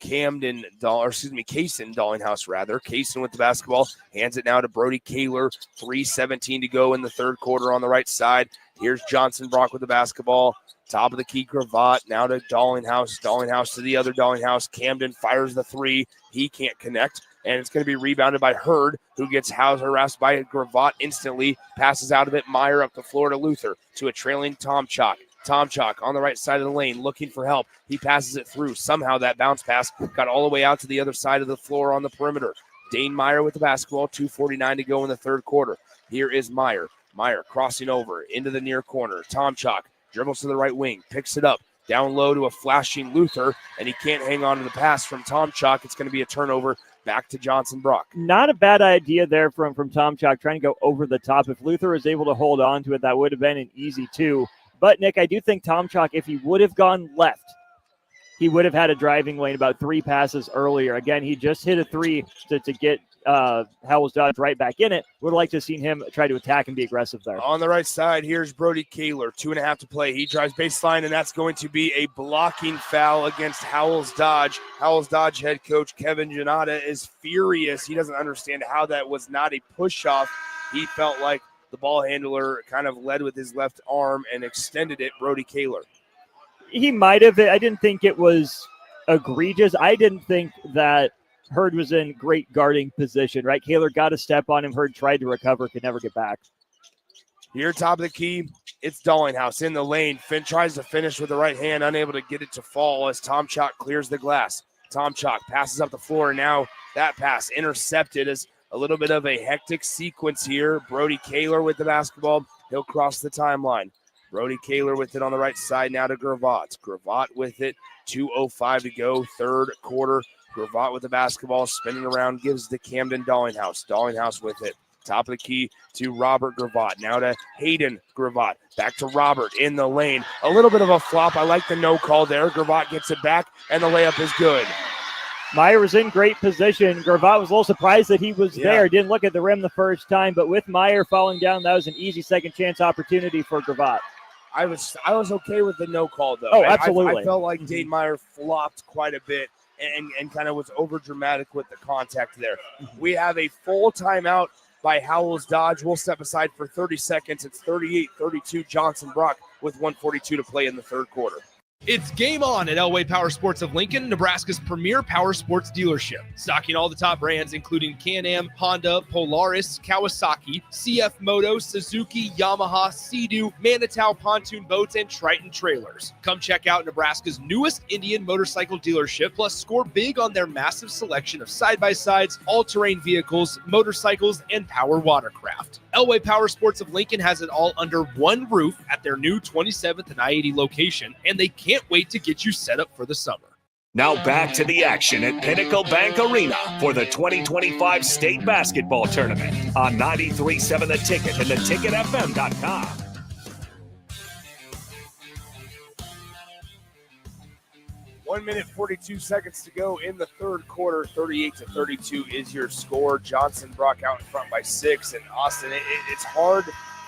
Kaysen Dallinghouse, rather. Kaysen with the basketball. Hands it now to Brody Kaler. 3:17 to go in the third quarter on the right side. Here's Johnson Brock with the basketball. Top of the key, Gravatt. Now to Dallinghouse. Dallinghouse to the other Dallinghouse. Camden fires the 3. He can't connect. And it's going to be rebounded by Hurd, who gets harassed by Gravatt instantly. Passes out of it. Meyer up the floor to Luther. To a trailing Tom Chalk. Tom Chalk on the right side of the lane looking for help. He passes it through. Somehow that bounce pass got all the way out to the other side of the floor on the perimeter. Dane Meyer with the basketball. 2:49 to go in the third quarter. Here is Meyer. Meyer crossing over into the near corner. Tom Chalk dribbles to the right wing, picks it up, down low to a flashing Luther, and he can't hang on to the pass from Tom Chalk. It's going to be a turnover back to Johnson Brock. Not a bad idea there from Tom Chalk, trying to go over the top. If Luther was able to hold on to it, that would have been an easy 2. But, Nick, I do think Tom Chalk, if he would have gone left, he would have had a driving lane about 3 passes earlier. Again, he just hit a 3 to get Howells-Dodge right back in it. Would have liked to have seen him try to attack and be aggressive there. On the right side, here's Brody Kaler. 2.5 to play. He drives baseline, and that's going to be a blocking foul against Howells-Dodge. Howells-Dodge head coach Kevin Janata is furious. He doesn't understand how that was not a push-off. He felt like the ball handler kind of led with his left arm and extended it, Brody Kaler. He might have. I didn't think it was egregious. I didn't think that Hurd was in great guarding position, right? Kaler got a step on him. Hurd tried to recover, could never get back. Here, top of the key, it's Dallinghouse in the lane. Finn tries to finish with the right hand, unable to get it to fall as Tom Chalk clears the glass. Tom Chalk passes up the floor, and now that pass intercepted as a little bit of a hectic sequence here. Brody Kaler with the basketball. He'll cross the timeline. Brody Kaler with it on the right side now to Gravatt. Gravatt with it. 2:05 to go, third quarter. Gravatt with the basketball, spinning around, gives to Camden Dallinghouse. Dallinghouse with it. Top of the key to Robert Gravatt. Now to Hayden Gravatt. Back to Robert in the lane. A little bit of a flop. I like the no call there. Gravatt gets it back, and the layup is good. Meyer was in great position. Gravatt was a little surprised that he was there. Didn't look at the rim the first time, but with Meyer falling down, that was an easy second chance opportunity for Gravatt. I was okay with the no call, though. Oh, absolutely. I felt like Dane Meyer flopped quite a bit and kind of was over dramatic with the contact there. We have a full timeout by Howells-Dodge. We'll step aside for 30 seconds. It's 38-32 Johnson Brock with 1:42 to play in the third quarter. It's game on at Elway Power Sports of Lincoln, Nebraska's premier power sports dealership. Stocking all the top brands, including Can-Am, Honda, Polaris, Kawasaki, CF Moto, Suzuki, Yamaha, Sea-Doo, Manitow pontoon boats, and Triton trailers. Come check out Nebraska's newest Indian motorcycle dealership, plus score big on their massive selection of side-by-sides, all-terrain vehicles, motorcycles, and power watercraft. Elway Power Sports of Lincoln has it all under one roof at their new 27th and I-80 location, and they can't wait to get you set up for the summer. Now back to the action at Pinnacle Bank Arena for the 2025 state basketball tournament on 93.7 The Ticket and theticketfm.com. One minute, 42 seconds to go in the third quarter. 38-32 is your score. Johnson Brock out in front by 6. And Austin, it's hard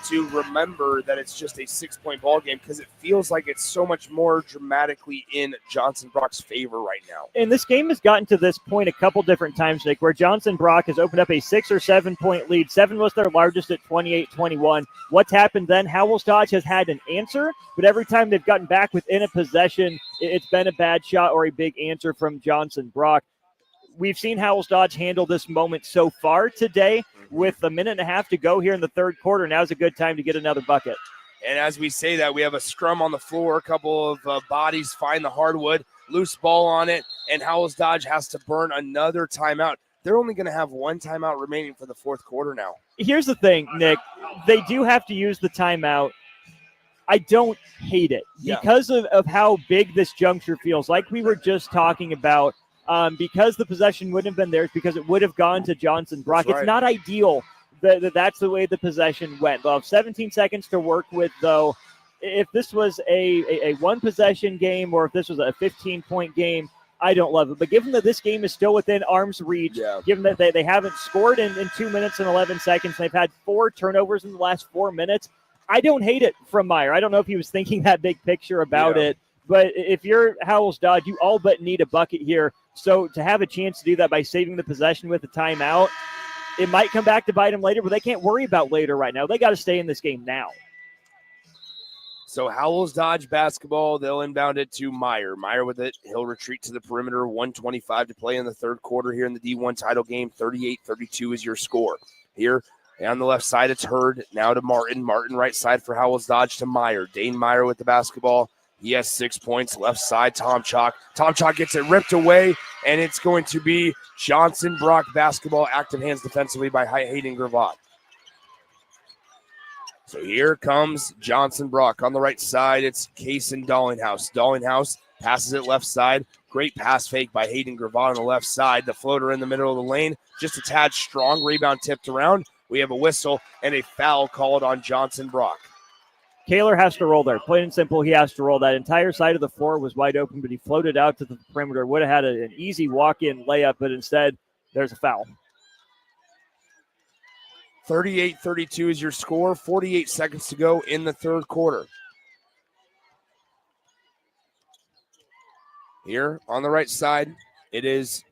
to remember that it's just a 6-point ball game because it feels like it's so much more dramatically in Johnson Brock's favor right now. And this game has gotten to this point a couple different times, Nick, where Johnson Brock has opened up a 6 or 7 point lead. 7 was their largest at 28-21. What's happened then? Howells-Dodge has had an answer, but every time they've gotten back within a possession, it's been a bad shot or a big answer from Johnson Brock. We've seen Howells-Dodge handle this moment so far today. With a minute and a half to go here in the third quarter, now's a good time to get another bucket. And as we say that, we have a scrum on the floor, a couple of bodies find the hardwood, loose ball on it, and Howells-Dodge has to burn another timeout. They're only going to have one timeout remaining for the fourth quarter now. Here's the thing, Nick. They do have to use the timeout. I don't hate it because of how big this juncture feels. Like we were just talking about, because the possession wouldn't have been theirs, because it would have gone to Johnson Brock. That's right. It's not ideal that that's the way the possession went. They'll have 17 seconds to work with, though. If this was a one-possession game or if this was a 15-point game, I don't love it. But given that this game is still within arm's reach, given that they haven't scored in 2 minutes and 11 seconds, they've had 4 turnovers in the last 4 minutes, I don't hate it from Meyer. I don't know if he was thinking that big picture about it. But if you're Howells-Dodge, you all but need a bucket here. So to have a chance to do that by saving the possession with a timeout, it might come back to bite them later, but they can't worry about later right now. They got to stay in this game now. So Howells-Dodge basketball, they'll inbound it to Meyer. Meyer with it, he'll retreat to the perimeter. 1:25 to play in the third quarter here in the D1 title game. 38-32 is your score. Here on the left side, it's Hurd. Now to Martin. Martin right side for Howells-Dodge to Meyer. Dane Meyer with the basketball. He has 6 points. Left side, Tom Chalk. Tom Chalk gets it ripped away, and it's going to be Johnson Brock basketball. Active hands defensively by Hayden Gravatt. So here comes Johnson Brock. On the right side, it's Kaysen Dallinghouse. Dallinghouse passes it left side. Great pass fake by Hayden Gravatt on the left side. The floater in the middle of the lane. Just a tad strong. Rebound tipped around. We have a whistle and a foul called on Johnson Brock. Kaler has to roll there. Plain and simple, he has to roll. That entire side of the floor was wide open, but he floated out to the perimeter. Would have had an easy walk-in layup, but instead, there's a foul. 38-32 is your score. 48 seconds to go in the third quarter. Here on the right side, it is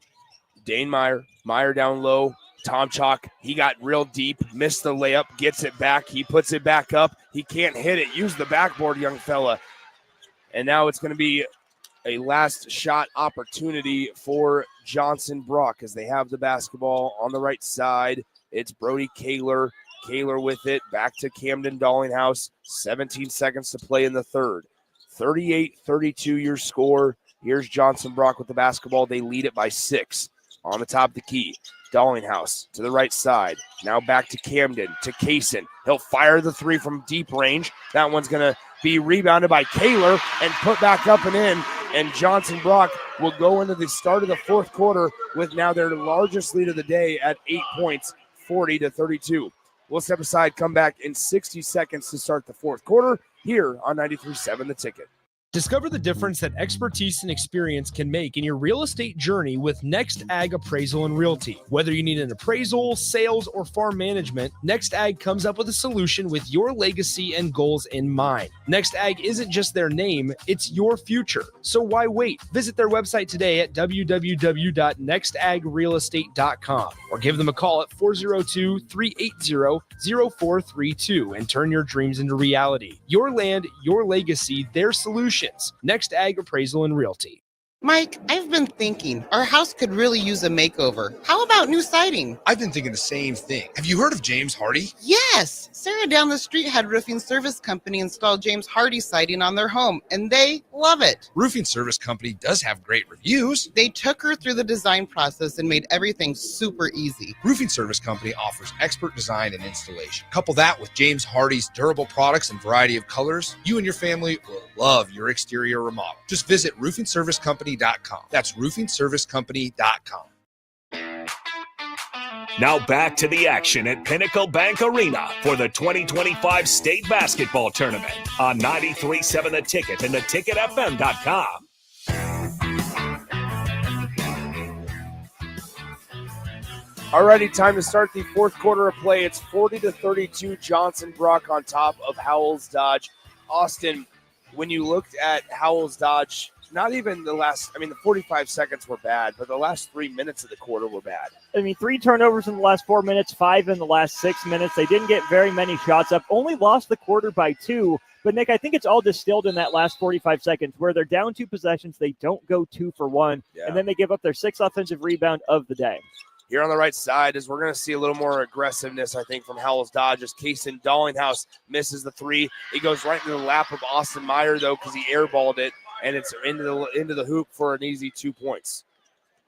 Dane Meyer. Meyer down low. Tom Chalk, he got real deep, missed the layup, gets it back. He puts it back up. He can't hit it. Use the backboard, young fella. And now it's going to be a last shot opportunity for Johnson Brock as they have the basketball on the right side. It's Brody Kaler. Kaler with it. Back to Camden Dallinghouse. 17 seconds to play in the third. 38-32 your score. Here's Johnson Brock with the basketball. They lead it by 6. On the top of the key. Dallinghouse to the right side. Now back to Camden, to Kaysen. He'll fire the 3 from deep range. That one's going to be rebounded by Kaler and put back up and in. And Johnson Brock will go into the start of the fourth quarter with now their largest lead of the day at 8 points, 40-32. We'll step aside, come back in 60 seconds to start the fourth quarter here on 93.7 The Ticket. Discover the difference that expertise and experience can make in your real estate journey with Next Ag Appraisal and Realty. Whether you need an appraisal, sales, or farm management, Next Ag comes up with a solution with your legacy and goals in mind. Next Ag isn't just their name, it's your future. So why wait? Visit their website today at www.nextagrealestate.com or give them a call at 402-380-0432 and turn your dreams into reality. Your land, your legacy, their solutions. Next Ag Appraisal and Realty. Mike, I've been thinking our house could really use a makeover. How about new siding? I've been thinking the same thing. Have you heard of James Hardy? Yes! Sarah down the street had Roofing Service Company install James Hardy siding on their home, and they love it. Roofing Service Company does have great reviews. They took her through the design process and made everything super easy. Roofing Service Company offers expert design and installation. Couple that with James Hardy's durable products and variety of colors, you and your family will love your exterior remodel. Just visit roofingservicecompany.com. That's roofingservicecompany.com. Now back to the action at Pinnacle Bank Arena for the 2025 state basketball tournament on 93.7 The Ticket and theticketfm.com. Alrighty, time to start the fourth quarter of play. It's 40-32 Johnson Brock on top of Howells-Dodge. Austin, when you looked at Howells-Dodge, not even the 45 seconds were bad, but the last 3 minutes of the quarter were bad. 3 turnovers in the last 4 minutes, 5 in the last 6 minutes. They didn't get very many shots up, only lost the quarter by 2. But, Nick, I think it's all distilled in that last 45 seconds where they're down 2 possessions, they don't go 2 for 1, and then they give up their 6th offensive rebound of the day. Here on the right side is we're going to see a little more aggressiveness, I think, from Howells-Dodge as Kaysen Dallinghouse misses the 3. He goes right into the lap of Austin Meyer, though, because he airballed it, and it's into the hoop for an easy 2 points.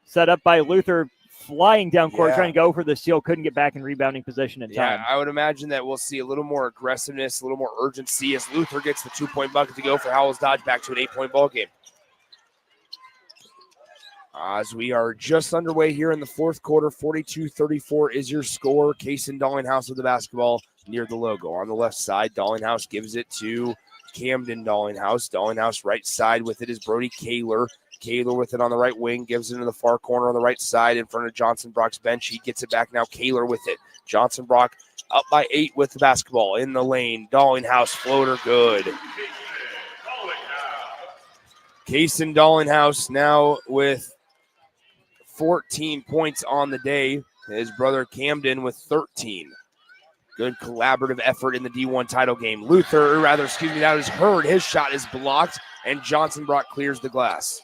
Set up by Luther, flying down court, trying to go for the steal, couldn't get back in rebounding position in time. Yeah, I would imagine that we'll see a little more aggressiveness, a little more urgency as Luther gets the 2-point bucket to go for Howells-Dodge back to an 8-point ball game. As we are just underway here in the fourth quarter, 42-34 is your score. Kaysen Dallinghouse with the basketball near the logo. On the left side, Dallinghouse gives it to Camden Dallinghouse. Dallinghouse right side with it is Brody Kaler. Kaler with it on the right wing, gives it into the far corner on the right side in front of Johnson Brock's bench. He gets it back now. Kaler with it. Johnson Brock up by 8 with the basketball in the lane. Dallinghouse floater good. Kaysen Dallinghouse now with 14 points on the day. His brother Camden with 13. Good collaborative effort in the D1 title game. That is Hurd. His shot is blocked, and Johnson Brock clears the glass.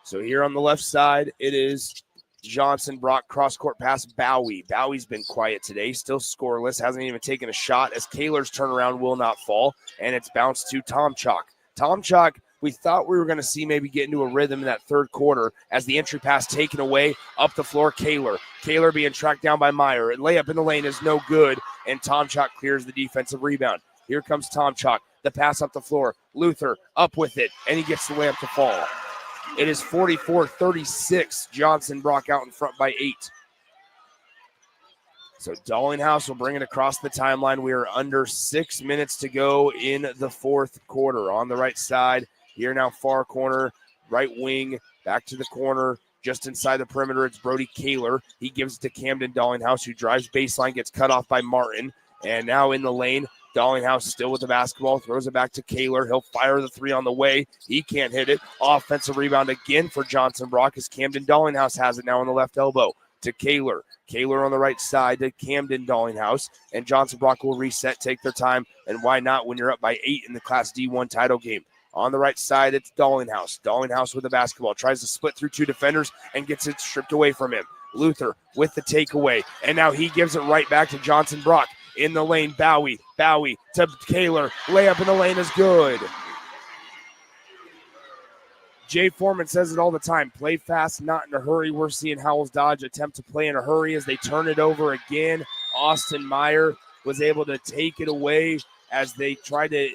So here on the left side, it is Johnson Brock cross-court pass Bowie. Bowie's been quiet today, still scoreless, hasn't even taken a shot as Kaler's turnaround will not fall, and it's bounced to Tom Chalk. Tom Chalk, we thought we were going to see maybe get into a rhythm in that third quarter as the entry pass taken away up the floor. Kaler being tracked down by Meyer. And layup in the lane is no good, and Tom Chalk clears the defensive rebound. Here comes Tom Chalk. The pass up the floor. Luther up with it, and he gets the layup to fall. It is 44-36. Johnson Brock out in front by 8. So Dallinghouse will bring it across the timeline. We are under 6 minutes to go in the fourth quarter. On the right side, here now far corner, right wing, back to the corner, just inside the perimeter. It's Brody Kaler. He gives it to Camden Dallinghouse, who drives baseline, gets cut off by Martin. And now in the lane, Dallinghouse still with the basketball, throws it back to Kaler. He'll fire the 3 on the way. He can't hit it. Offensive rebound again for Johnson Brock as Camden Dallinghouse has it now on the left elbow to Kaler. Kaler on the right side to Camden Dallinghouse. And Johnson Brock will reset, take their time. And why not when you're up by 8 in the Class D1 title game? On the right side, it's Dallinghouse. Dallinghouse with the basketball. Tries to split through 2 defenders and gets it stripped away from him. Luther with the takeaway. And now he gives it right back to Johnson Brock. In the lane, Bowie to Kaler. Layup in the lane is good. Jay Foreman says it all the time. Play fast, not in a hurry. We're seeing Howells-Dodge attempt to play in a hurry as they turn it over again. Austin Meyer was able to take it away as they try to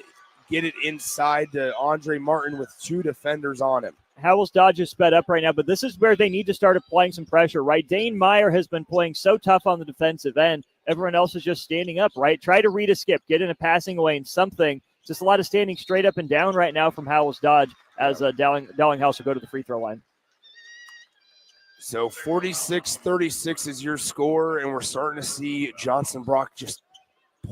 get it inside to Andre Martin with 2 defenders on him. Howells-Dodge is sped up right now, but this is where they need to start applying some pressure, right? Dane Meyer has been playing so tough on the defensive end. Everyone else is just standing up, right? Try to read a skip, get in a passing lane, something. Just a lot of standing straight up and down right now from Howells-Dodge as Dallinghouse will go to the free throw line. So 46-36 is your score, and we're starting to see Johnson Brock just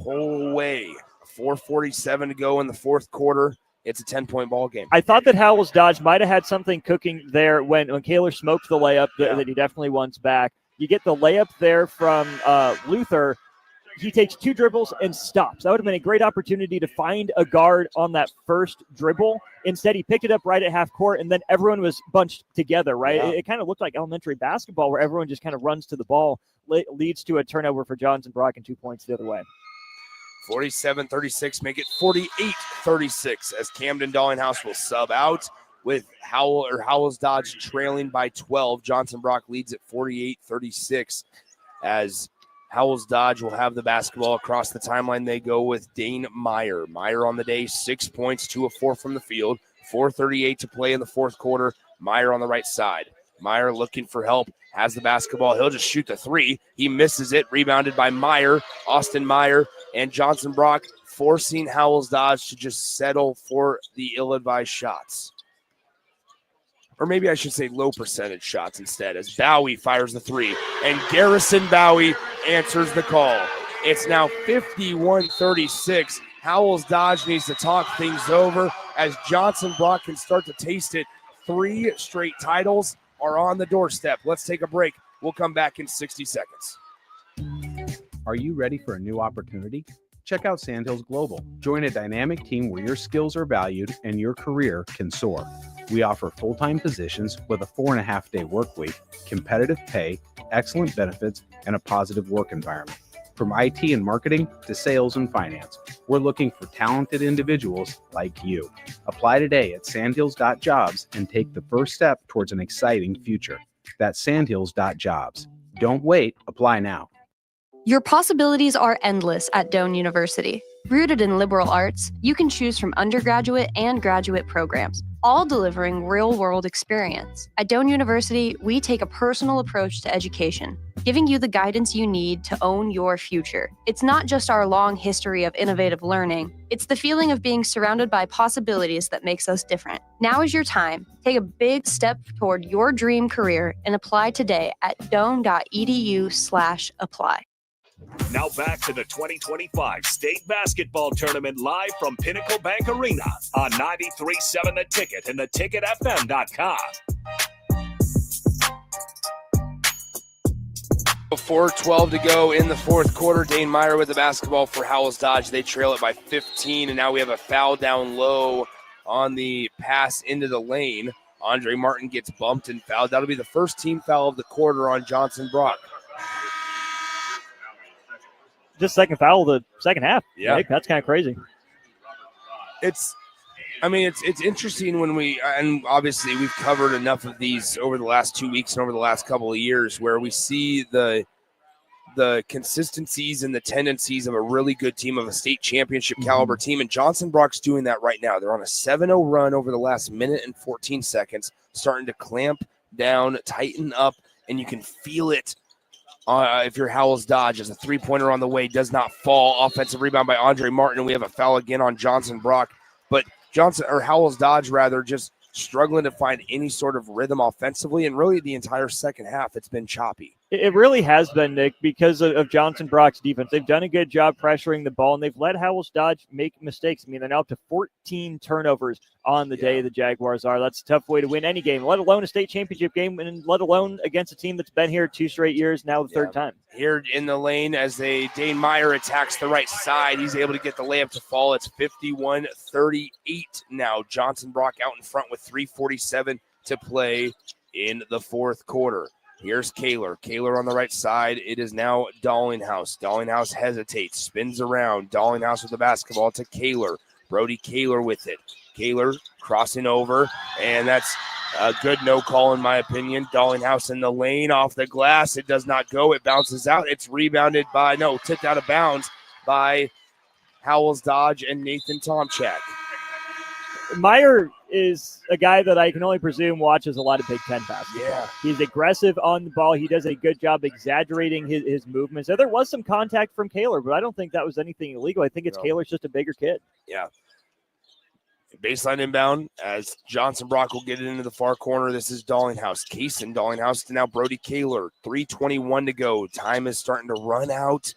pull away. 4:47 to go in the fourth quarter. It's a 10-point ball game. I thought that Howells-Dodge might have had something cooking there when Kaler smoked the layup that he definitely wants back. You get the layup there from Luther. He takes 2 dribbles and stops. That would have been a great opportunity to find a guard on that first dribble. Instead, he picked it up right at half court, and then everyone was bunched together, right? Yeah. It kind of looked like elementary basketball where everyone just kind of runs to the ball, leads to a turnover for Johnson Brock and 2 points the other way. 47-36, make it 48-36 as Camden Dallinghouse will sub out with Howells-Dodge trailing by 12. Johnson Brock leads at 48-36 as Howells-Dodge will have the basketball across the timeline. They go with Dane Meyer. Meyer on the day, 6 points, 2 of 4 from the field. 4:38 to play in the fourth quarter. Meyer on the right side. Meyer looking for help, has the basketball. He'll just shoot the 3. He misses it, rebounded by Meyer, Austin Meyer, and Johnson Brock forcing Howells-Dodge to just settle for the ill-advised shots. Or maybe I should say low percentage shots instead, as Bowie fires the 3, and Garrison Bowie answers the call. It's now 51-36. Howells-Dodge needs to talk things over as Johnson Brock can start to taste it. 3 straight titles are on the doorstep. Let's take a break. We'll come back in 60 seconds. Are you ready for a new opportunity? Check out Sandhills Global. Join a dynamic team where your skills are valued and your career can soar. We offer full-time positions with a 4.5-day work week, competitive pay, excellent benefits, and a positive work environment. From IT and marketing to sales and finance, we're looking for talented individuals like you. Apply today at sandhills.jobs and take the first step towards an exciting future. That's sandhills.jobs. Don't wait, apply now. Your possibilities are endless at Doane University. Rooted in liberal arts, you can choose from undergraduate and graduate programs, all delivering real-world experience. At Doane University, we take a personal approach to education, giving you the guidance you need to own your future. It's not just our long history of innovative learning, it's the feeling of being surrounded by possibilities that makes us different. Now is your time. Take a big step toward your dream career and apply today at doane.edu/apply. Now back to the 2025 State Basketball Tournament live from Pinnacle Bank Arena on 93.7 The Ticket and theticketfm.com. Before 12 to go in the fourth quarter, Dane Meyer with the basketball for Howells-Dodge. They trail it by 15, and now we have a foul down low on the pass into the lane. Andre Martin gets bumped and fouled. That'll be the first team foul of the quarter on Johnson Brock. Just second foul of the second half. Yeah. Nick, that's kind of crazy. It's interesting when and obviously we've covered enough of these over the last 2 weeks and over the last couple of years where we see the consistencies and the tendencies of a really good team, of a state championship caliber team, and Johnson Brock's doing that right now. They're on a 7-0 run over the last minute and 14 seconds, starting to clamp down, tighten up, and you can feel it. If you're Howells-Dodge, as a three-pointer on the way does not fall. Offensive rebound by Andre Martin, and we have a foul again on Johnson Brock. But Howells-Dodge just struggling to find any sort of rhythm offensively, and really the entire second half it's been choppy. It really has been, Nick, because of Johnson Brock's defense. They've done a good job pressuring the ball, and they've let Howells-Dodge make mistakes. I mean, they're now up to 14 turnovers on the day the Jaguars are. That's a tough way to win any game, let alone a state championship game, and let alone against a team that's been here 2 straight years, now the third time. Here in the lane as Dane Meyer attacks the right side. He's able to get the layup to fall. It's 51-38 now. Johnson Brock out in front with 3:47 to play in the fourth quarter. Here's Kaler. Kaler on the right side. It is now Dallinghouse. Dallinghouse hesitates, spins around. Dallinghouse with the basketball to Kaler. Brody Kaler with it. Kaler crossing over, and that's a good no call in my opinion. Dallinghouse in the lane off the glass. It does not go. It bounces out. It's rebounded tipped out of bounds by Howells-Dodge and Nathan Tomchak. Meyer is a guy that I can only presume watches a lot of Big Ten basketball. Yeah. He's aggressive on the ball. He does a good job exaggerating his movements. There was some contact from Kaler, but I don't think that was anything illegal. I think Kaler's just a bigger kid. Yeah. Baseline inbound as Johnson Brock will get it into the far corner. This is Dallinghouse. Kaysen Dallinghouse to now Brody Kaler. 3:21 to go. Time is starting to run out.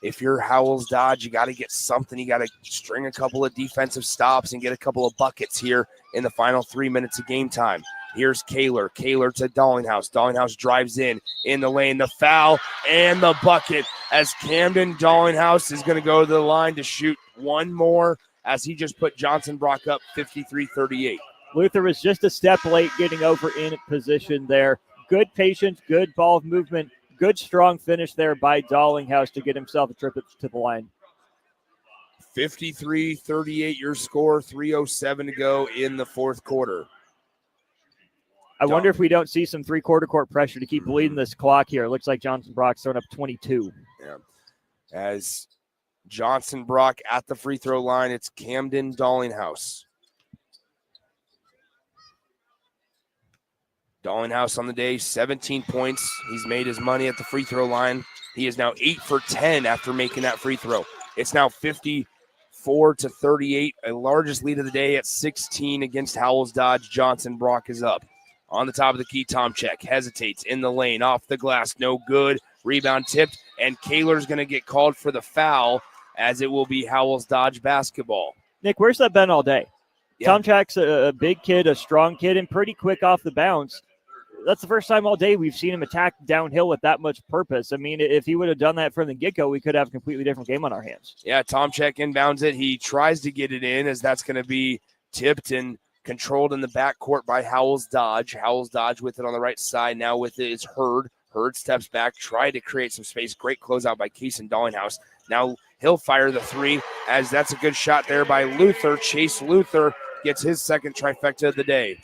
If you're Howells-Dodge, you got to get something. You got to string a couple of defensive stops and get a couple of buckets here in the final 3 minutes of game time. Here's Kaler. Kaler to Dollinghouse. Dollinghouse drives in the lane. The foul and the bucket as Camden Dollinghouse is going to go to the line to shoot one more as he just put Johnson Brock up 53-38. Luther was just a step late getting over in position there. Good patience, good ball movement, good strong finish there by Dollinghouse to get himself a trip to the line. 53-38 your score, 3:07 to go in the fourth quarter. I wonder if we don't see some three-quarter court pressure to keep bleeding this clock here. It looks like Johnson Brock's throwing up 22. Yeah. As Johnson Brock at the free throw line, it's Camden Dollinghouse. Dollinghouse on the day, 17 points. He's made his money at the free throw line. He is now 8 for 10 after making that free throw. It's now 54-38, a largest lead of the day at 16 against Howells-Dodge. Johnson Brock is up. On the top of the key, Tomczyk hesitates in the lane, off the glass, no good. Rebound tipped, and Kaler's going to get called for the foul as it will be Howells-Dodge basketball. Nick, where's that been all day? Yeah. Tomczyk's a big kid, a strong kid, and pretty quick off the bounce. That's the first time all day we've seen him attack downhill with that much purpose. I mean, if he would have done that from the get-go, we could have a completely different game on our hands. Yeah, Tomczyk inbounds it. He tries to get it in as that's going to be tipped and controlled in the backcourt by Howells-Dodge. Howells-Dodge with it on the right side. Now with it is Hurd. Hurd steps back, tried to create some space. Great closeout by Kaysen Dollinghouse. Now he'll fire the three as that's a good shot there by Luther. Chase Luther gets his second trifecta of the day.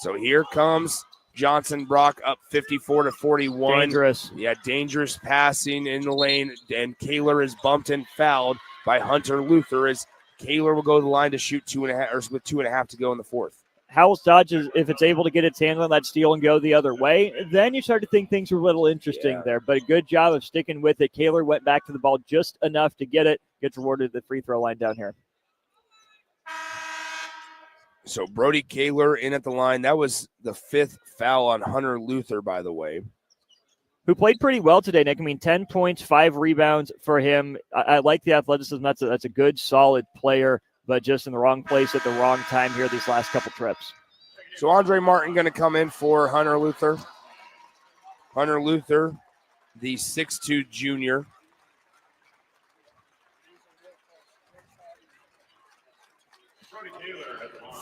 So here comes Johnson Brock up 54-41. Dangerous. Yeah, dangerous passing in the lane. And Kaler is bumped and fouled by Hunter Luther as Kaler will go to the line to shoot 2.5, or with 2.5 to go in the fourth. Howells-Dodge, if it's able to get its handle on that steal and go the other way, then you start to think things are a little interesting there. But a good job of sticking with it. Kaler went back to the ball just enough to get it. Gets rewarded at the free throw line down here. So Brody Kaler in at the line. That was the fifth foul on Hunter Luther, by the way. Who played pretty well today, Nick. I mean, 10 points, 5 rebounds for him. I like the athleticism. That's a good, solid player, but just in the wrong place at the wrong time here these last couple trips. So Andre Martin going to come in for Hunter Luther. Hunter Luther, the 6'2 junior.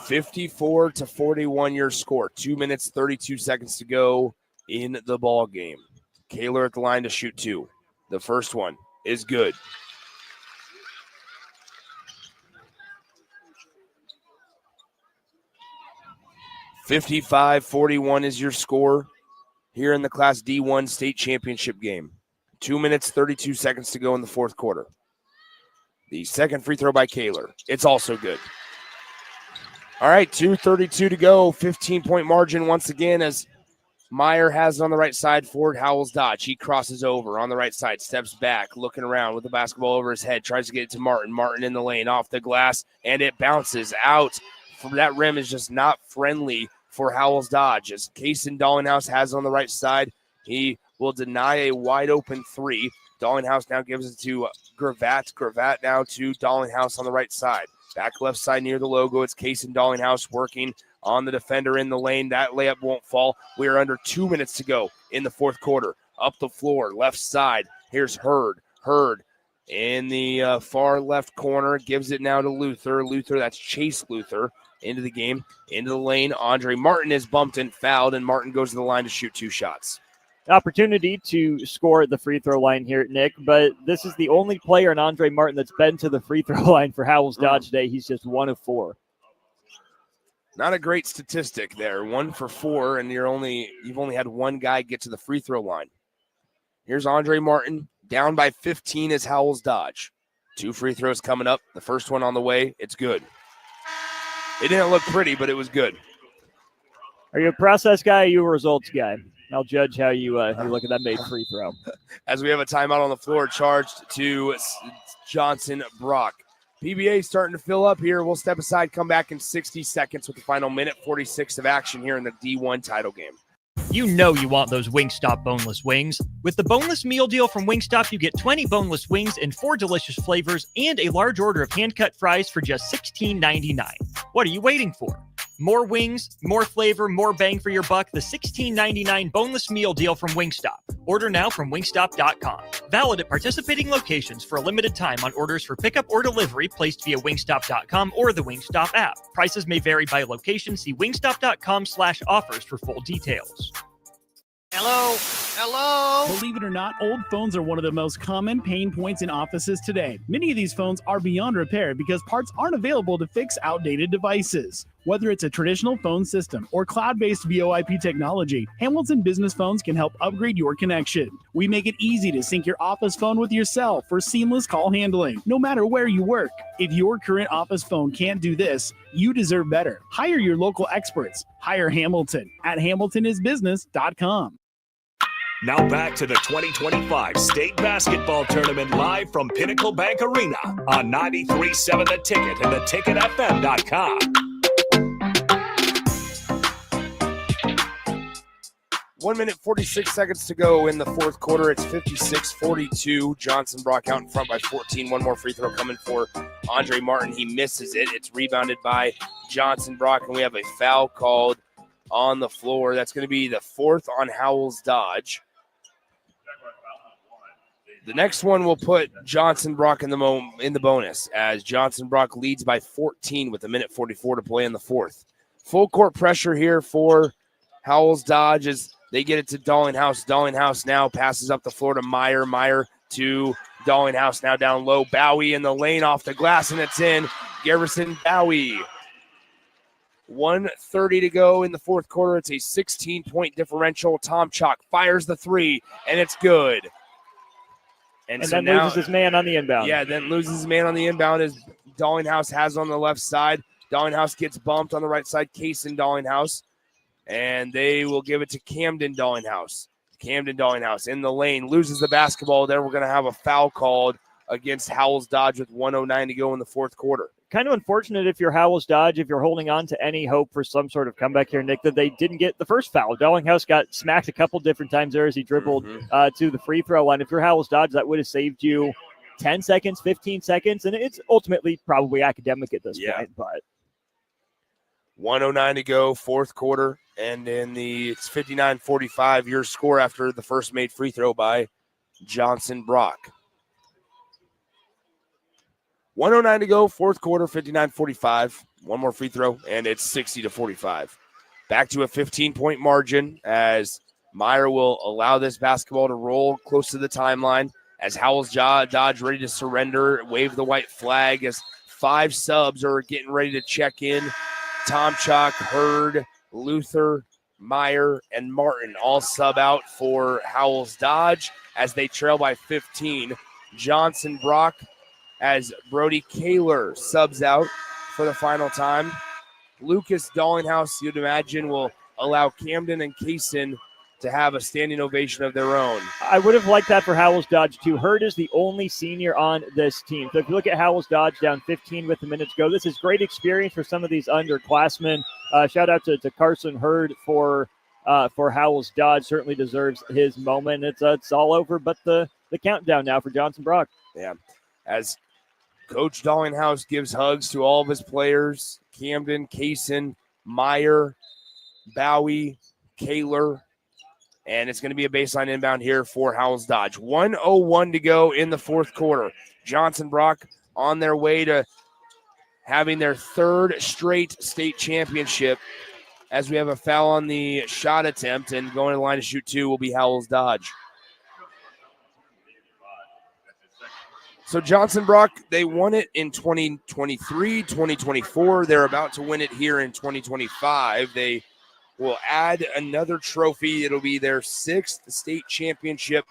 (54-41) your score. 2 minutes, 32 seconds to go in the ball game. Kaler at the line to shoot two. The first one is good. (55-41) is your score here in the Class D1 state championship game. 2 minutes, 32 seconds to go in the fourth quarter. The second free throw by Kaler. It's also good. All right, 2:32 to go. 15-point margin once again as Meyer has it on the right side for Howells-Dodge. He crosses over on the right side, steps back, looking around with the basketball over his head, tries to get it to Martin. Martin in the lane, off the glass, and it bounces out. From that rim is just not friendly for Howells-Dodge. As Kaysen Dollinghouse has it on the right side, he will deny a wide-open three. Dollinghouse now gives it to Gravatt. Gravatt now to Dollinghouse on the right side. Back left side near the logo, it's Kaysen Dollinghouse working on the defender in the lane. That layup won't fall. We are under 2 minutes to go in the fourth quarter. Up the floor, left side. Here's Hurd. Hurd in the far left corner. Gives it now to Luther. Luther, that's Chase Luther, into the game. Into the lane. Andre Martin is bumped and fouled, and Martin goes to the line to shoot 2 shots. Opportunity to score at the free throw line here, Nick, but this is the only player in Andre Martin that's been to the free throw line for Howells-Dodge today. He's just 1 of 4. Not a great statistic there. 1 for 4, and you've only had one guy get to the free throw line. Here's Andre Martin. Down by 15 is Howells-Dodge. 2 free throws coming up. The first one on the way. It's good. It didn't look pretty, but it was good. Are you a process guy or are you a results guy? I'll judge how you look at that made free throw. As we have a timeout on the floor charged to Johnson Brock. PBA starting to fill up here. We'll step aside, come back in 60 seconds with the final minute 46 of action here in the D1 title game. You know you want those Wingstop boneless wings. With the boneless meal deal from Wingstop, you get 20 boneless wings in 4 delicious flavors and a large order of hand-cut fries for just $16.99. What are you waiting for? More wings, more flavor, more bang for your buck. The $16.99 boneless meal deal from Wingstop. Order now from wingstop.com. Valid at participating locations for a limited time on orders for pickup or delivery placed via wingstop.com or the Wingstop app. Prices may vary by location. See wingstop.com/offers for full details. Hello? Hello? Believe it or not, old phones are one of the most common pain points in offices today. Many of these phones are beyond repair because parts aren't available to fix outdated devices. Whether it's a traditional phone system or cloud-based VoIP technology, Hamilton Business Phones can help upgrade your connection. We make it easy to sync your office phone with your cell for seamless call handling, no matter where you work. If your current office phone can't do this, you deserve better. Hire your local experts. Hire Hamilton at hamiltonisbusiness.com. Now back to the 2025 State Basketball Tournament live from Pinnacle Bank Arena on 93.7 The Ticket and theticketfm.com. 1 minute, 46 seconds to go in the fourth quarter. It's 56-42. Johnson Brock out in front by 14. One more free throw coming for Andre Martin. He misses it. It's rebounded by Johnson Brock, and we have a foul called on the floor. That's going to be the fourth on Howells-Dodge. The next one will put Johnson Brock in the bonus as Johnson Brock leads by 14 with 1:44 to play in the fourth. Full court pressure here for Howells-Dodge as they get it to Dallinghouse. Dallinghouse now passes up the floor to Meyer. Meyer to Dallinghouse now down low. Bowie in the lane off the glass, and it's in. Garrison Bowie. 1:30 to go in the fourth quarter. It's a 16-point differential. Tom Chalk fires the three, and it's good. And so then now, loses his man on the inbound. Yeah, then loses his man on the inbound as Dallinghouse has on the left side. Dallinghouse gets bumped on the right side. Case and Dallinghouse. And they will give it to Camden Dallinghouse. Camden Dallinghouse in the lane. Loses the basketball. Then we're going to have a foul called against Howells-Dodge with 1:09 to go in the fourth quarter. Kind of unfortunate if you're Howells-Dodge, if you're holding on to any hope for some sort of comeback here, Nick, that they didn't get the first foul. Dallinghouse got smacked a couple different times there as he dribbled to the free throw line. If you're Howells-Dodge, that would have saved you 10 seconds, 15 seconds, and it's ultimately probably academic at this point. But 1:09 to go, fourth quarter, and it's 59-45, your score after the first made free throw by Johnson Brock. 1:09 to go, fourth quarter, 59-45. One more free throw, and it's 60-45. Back to a 15-point margin as Meyer will allow this basketball to roll close to the timeline as Howells-Dodge ready to surrender, wave the white flag as 5 subs are getting ready to check in. Tom Chalk, Hurd, Luther, Meyer, and Martin all sub out for Howells-Dodge as they trail by 15. Johnson Brock as Brody Kaler subs out for the final time. Lucas Dallinghouse, you'd imagine, will allow Camden and Kaysen to have a standing ovation of their own. I would have liked that for Howells-Dodge too. Hurd is the only senior on this team. So if you look at Howells-Dodge down 15 with a minute to go, this is great experience for some of these underclassmen. Shout out to Carson Hurd for Howells-Dodge. Certainly deserves his moment. It's all over but the countdown now for Johnson Brock. Yeah, as Coach Dallinghouse gives hugs to all of his players, Camden, Kaysen, Meyer, Bowie, Kaler, and it's going to be a baseline inbound here for Howells-Dodge. 1:01 to go in the fourth quarter. Johnson Brock on their way to having their third straight state championship as we have a foul on the shot attempt, and going to the line to shoot two will be Howells-Dodge. So Johnson Brock, they won it in 2023, 2024. They're about to win it here in 2025. They will add another trophy. It'll be their 6th state championship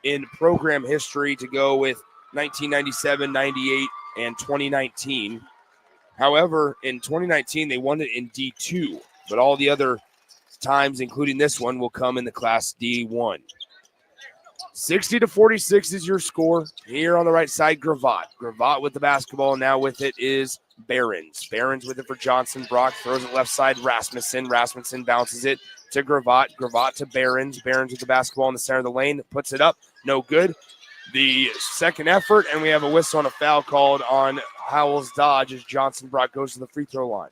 in program history to go with 1997, 98, and 2019. However, in 2019, they won it in D2, but all the other times, including this one, will come in the Class D1. 60-46 is your score. Here on the right side, Gravatt. Gravatt with the basketball. Now with it is Behrens. Behrens with it for Johnson Brock. Throws it left side, Rasmussen. Rasmussen bounces it to Gravatt. Gravatt to Behrens. Behrens with the basketball in the center of the lane. Puts it up. No good. The second effort, and we have a whistle and a foul called on Howells-Dodge as Johnson Brock goes to the free throw line.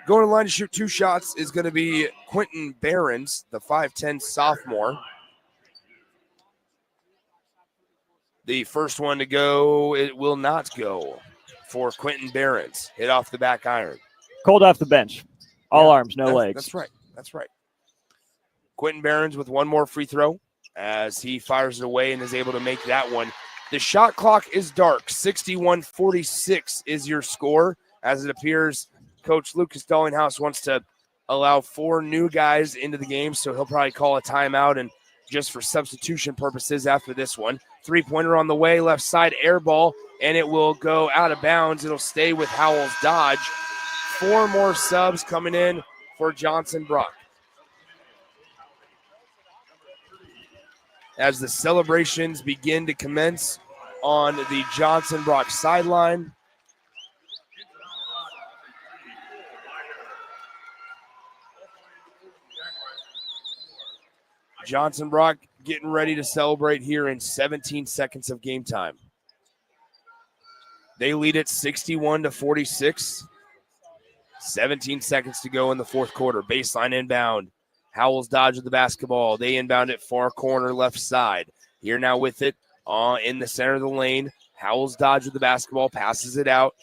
Going to the line to shoot 2 shots is going to be Quentin Behrens, the 5'10 sophomore. The first one to go, it will not go for Quentin Behrens. Hit off the back iron. Cold off the bench. All arms, no legs. That's right. That's right. Quentin Behrens with one more free throw as he fires it away and is able to make that one. The shot clock is dark. 61-46 is your score. As it appears, Coach Lucas Dollinghouse wants to allow 4 new guys into the game, so he'll probably call a timeout and just for substitution purposes after this one. 3-pointer on the way, left side air ball, and it will go out of bounds. It'll stay with Howells-Dodge. 4 more subs coming in for Johnson Brock. As the celebrations begin to commence on the Johnson Brock sideline. Johnson Brock getting ready to celebrate here in 17 seconds of game time. They lead it 61-46. 17 seconds to go in the fourth quarter. Baseline inbound. Howells-Dodge with the basketball. They inbound it far corner left side. Here now with it in the center of the lane. Howells-Dodge with the basketball. Passes it out.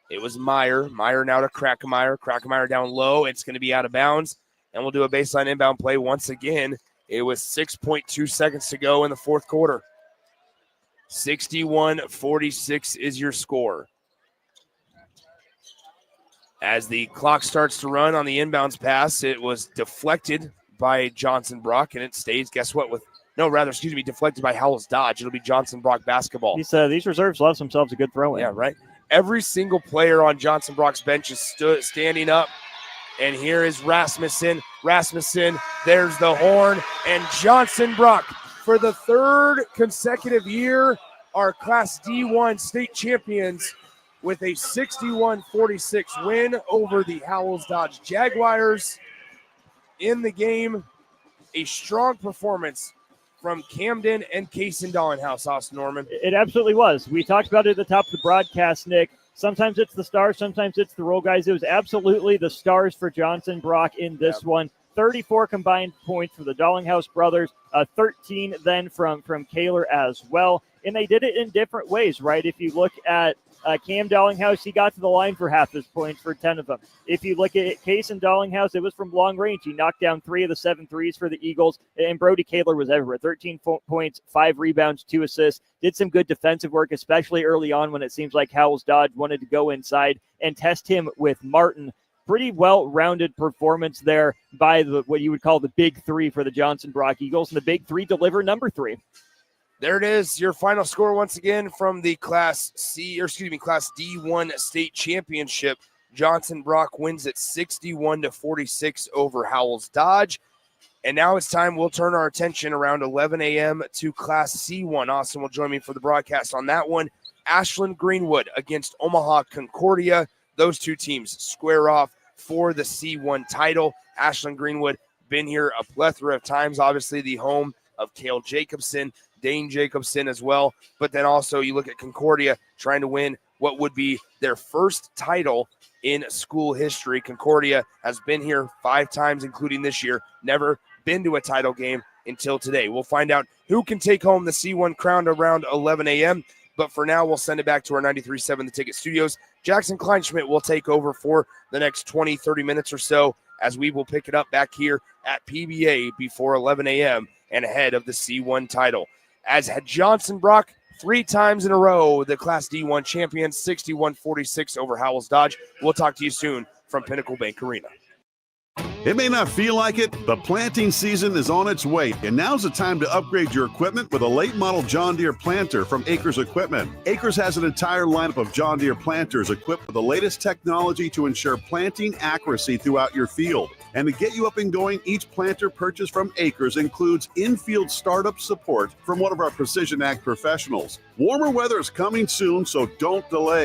It was Meyer. Meyer now to Krakemeyer. Krakemeyer down low. It's going to be out of bounds. And we'll do a baseline inbound play once again. It was 6.2 seconds to go in the fourth quarter. 61-46 is your score. As the clock starts to run on the inbounds pass, it was deflected by Johnson Brock, and it stays, guess what, deflected by Howells-Dodge. It'll be Johnson Brock basketball. These reserves love themselves a good throw-in. Yeah, right. Every single player on Johnson Brock's bench is standing up. And here is Rasmussen. Rasmussen, there's the horn. And Johnson Brock, for the 3rd consecutive year, are Class D1 state champions with a 61-46 win over the Howells-Dodge Jaguars. In the game, a strong performance from Camden and Kaysen Dollinghouse, Austin Norman. It absolutely was. We talked about it at the top of the broadcast, Nick. Sometimes it's the stars, sometimes it's the role guys. It was absolutely the stars for Johnson Brock in this one. 34 combined points for the Dollinghouse brothers, 13 then from Kaler as well. And they did it in different ways, right? If you look at Cam Dollinghouse, he got to the line for half his points for 10 of them. If you look at Kaysen Dollinghouse, it was from long range. He knocked down 3 of the 7 threes for the Eagles, and Brody Kaler was everywhere. 13 points, 5 rebounds, 2 assists. Did some good defensive work, especially early on when it seems like Howells-Dodge wanted to go inside and test him with Martin. Pretty well-rounded performance there by what you would call the big 3 for the Johnson Brock Eagles, and the big 3 deliver number 3. There it is, your final score once again from the Class D1 state championship. Johnson Brock wins it 61-46 over Howells-Dodge. And now it's time we'll turn our attention around 11 a.m. to Class C1. Austin will join me for the broadcast on that one. Ashland Greenwood against Omaha Concordia. Those 2 teams square off for the C1 title. Ashland Greenwood been here a plethora of times, obviously the home of Cale Jacobson, Dane Jacobson as well. But then also you look at Concordia trying to win what would be their first title in school history. Concordia has been here 5 times, including this year, never been to a title game until today. We'll find out who can take home the C1 crown around 11 a.m. But for now, we'll send it back to our 93.7 The Ticket studios. Jackson Kleinschmidt will take over for the next 20, 30 minutes or so as we will pick it up back here at PBA before 11 a.m. and ahead of the C1 title. As Johnson Brock, 3 times in a row, the Class D1 champion, 61-46 over Howells-Dodge. We'll talk to you soon from Pinnacle Bank Arena. It may not feel like it, but planting season is on its way, and now's the time to upgrade your equipment with a late model John Deere planter from Acres Equipment. Acres has an entire lineup of John Deere planters equipped with the latest technology to ensure planting accuracy throughout your field. And to get you up and going, each planter purchased from Acres includes in-field startup support from one of our Precision Ag professionals. Warmer weather is coming soon, so don't delay.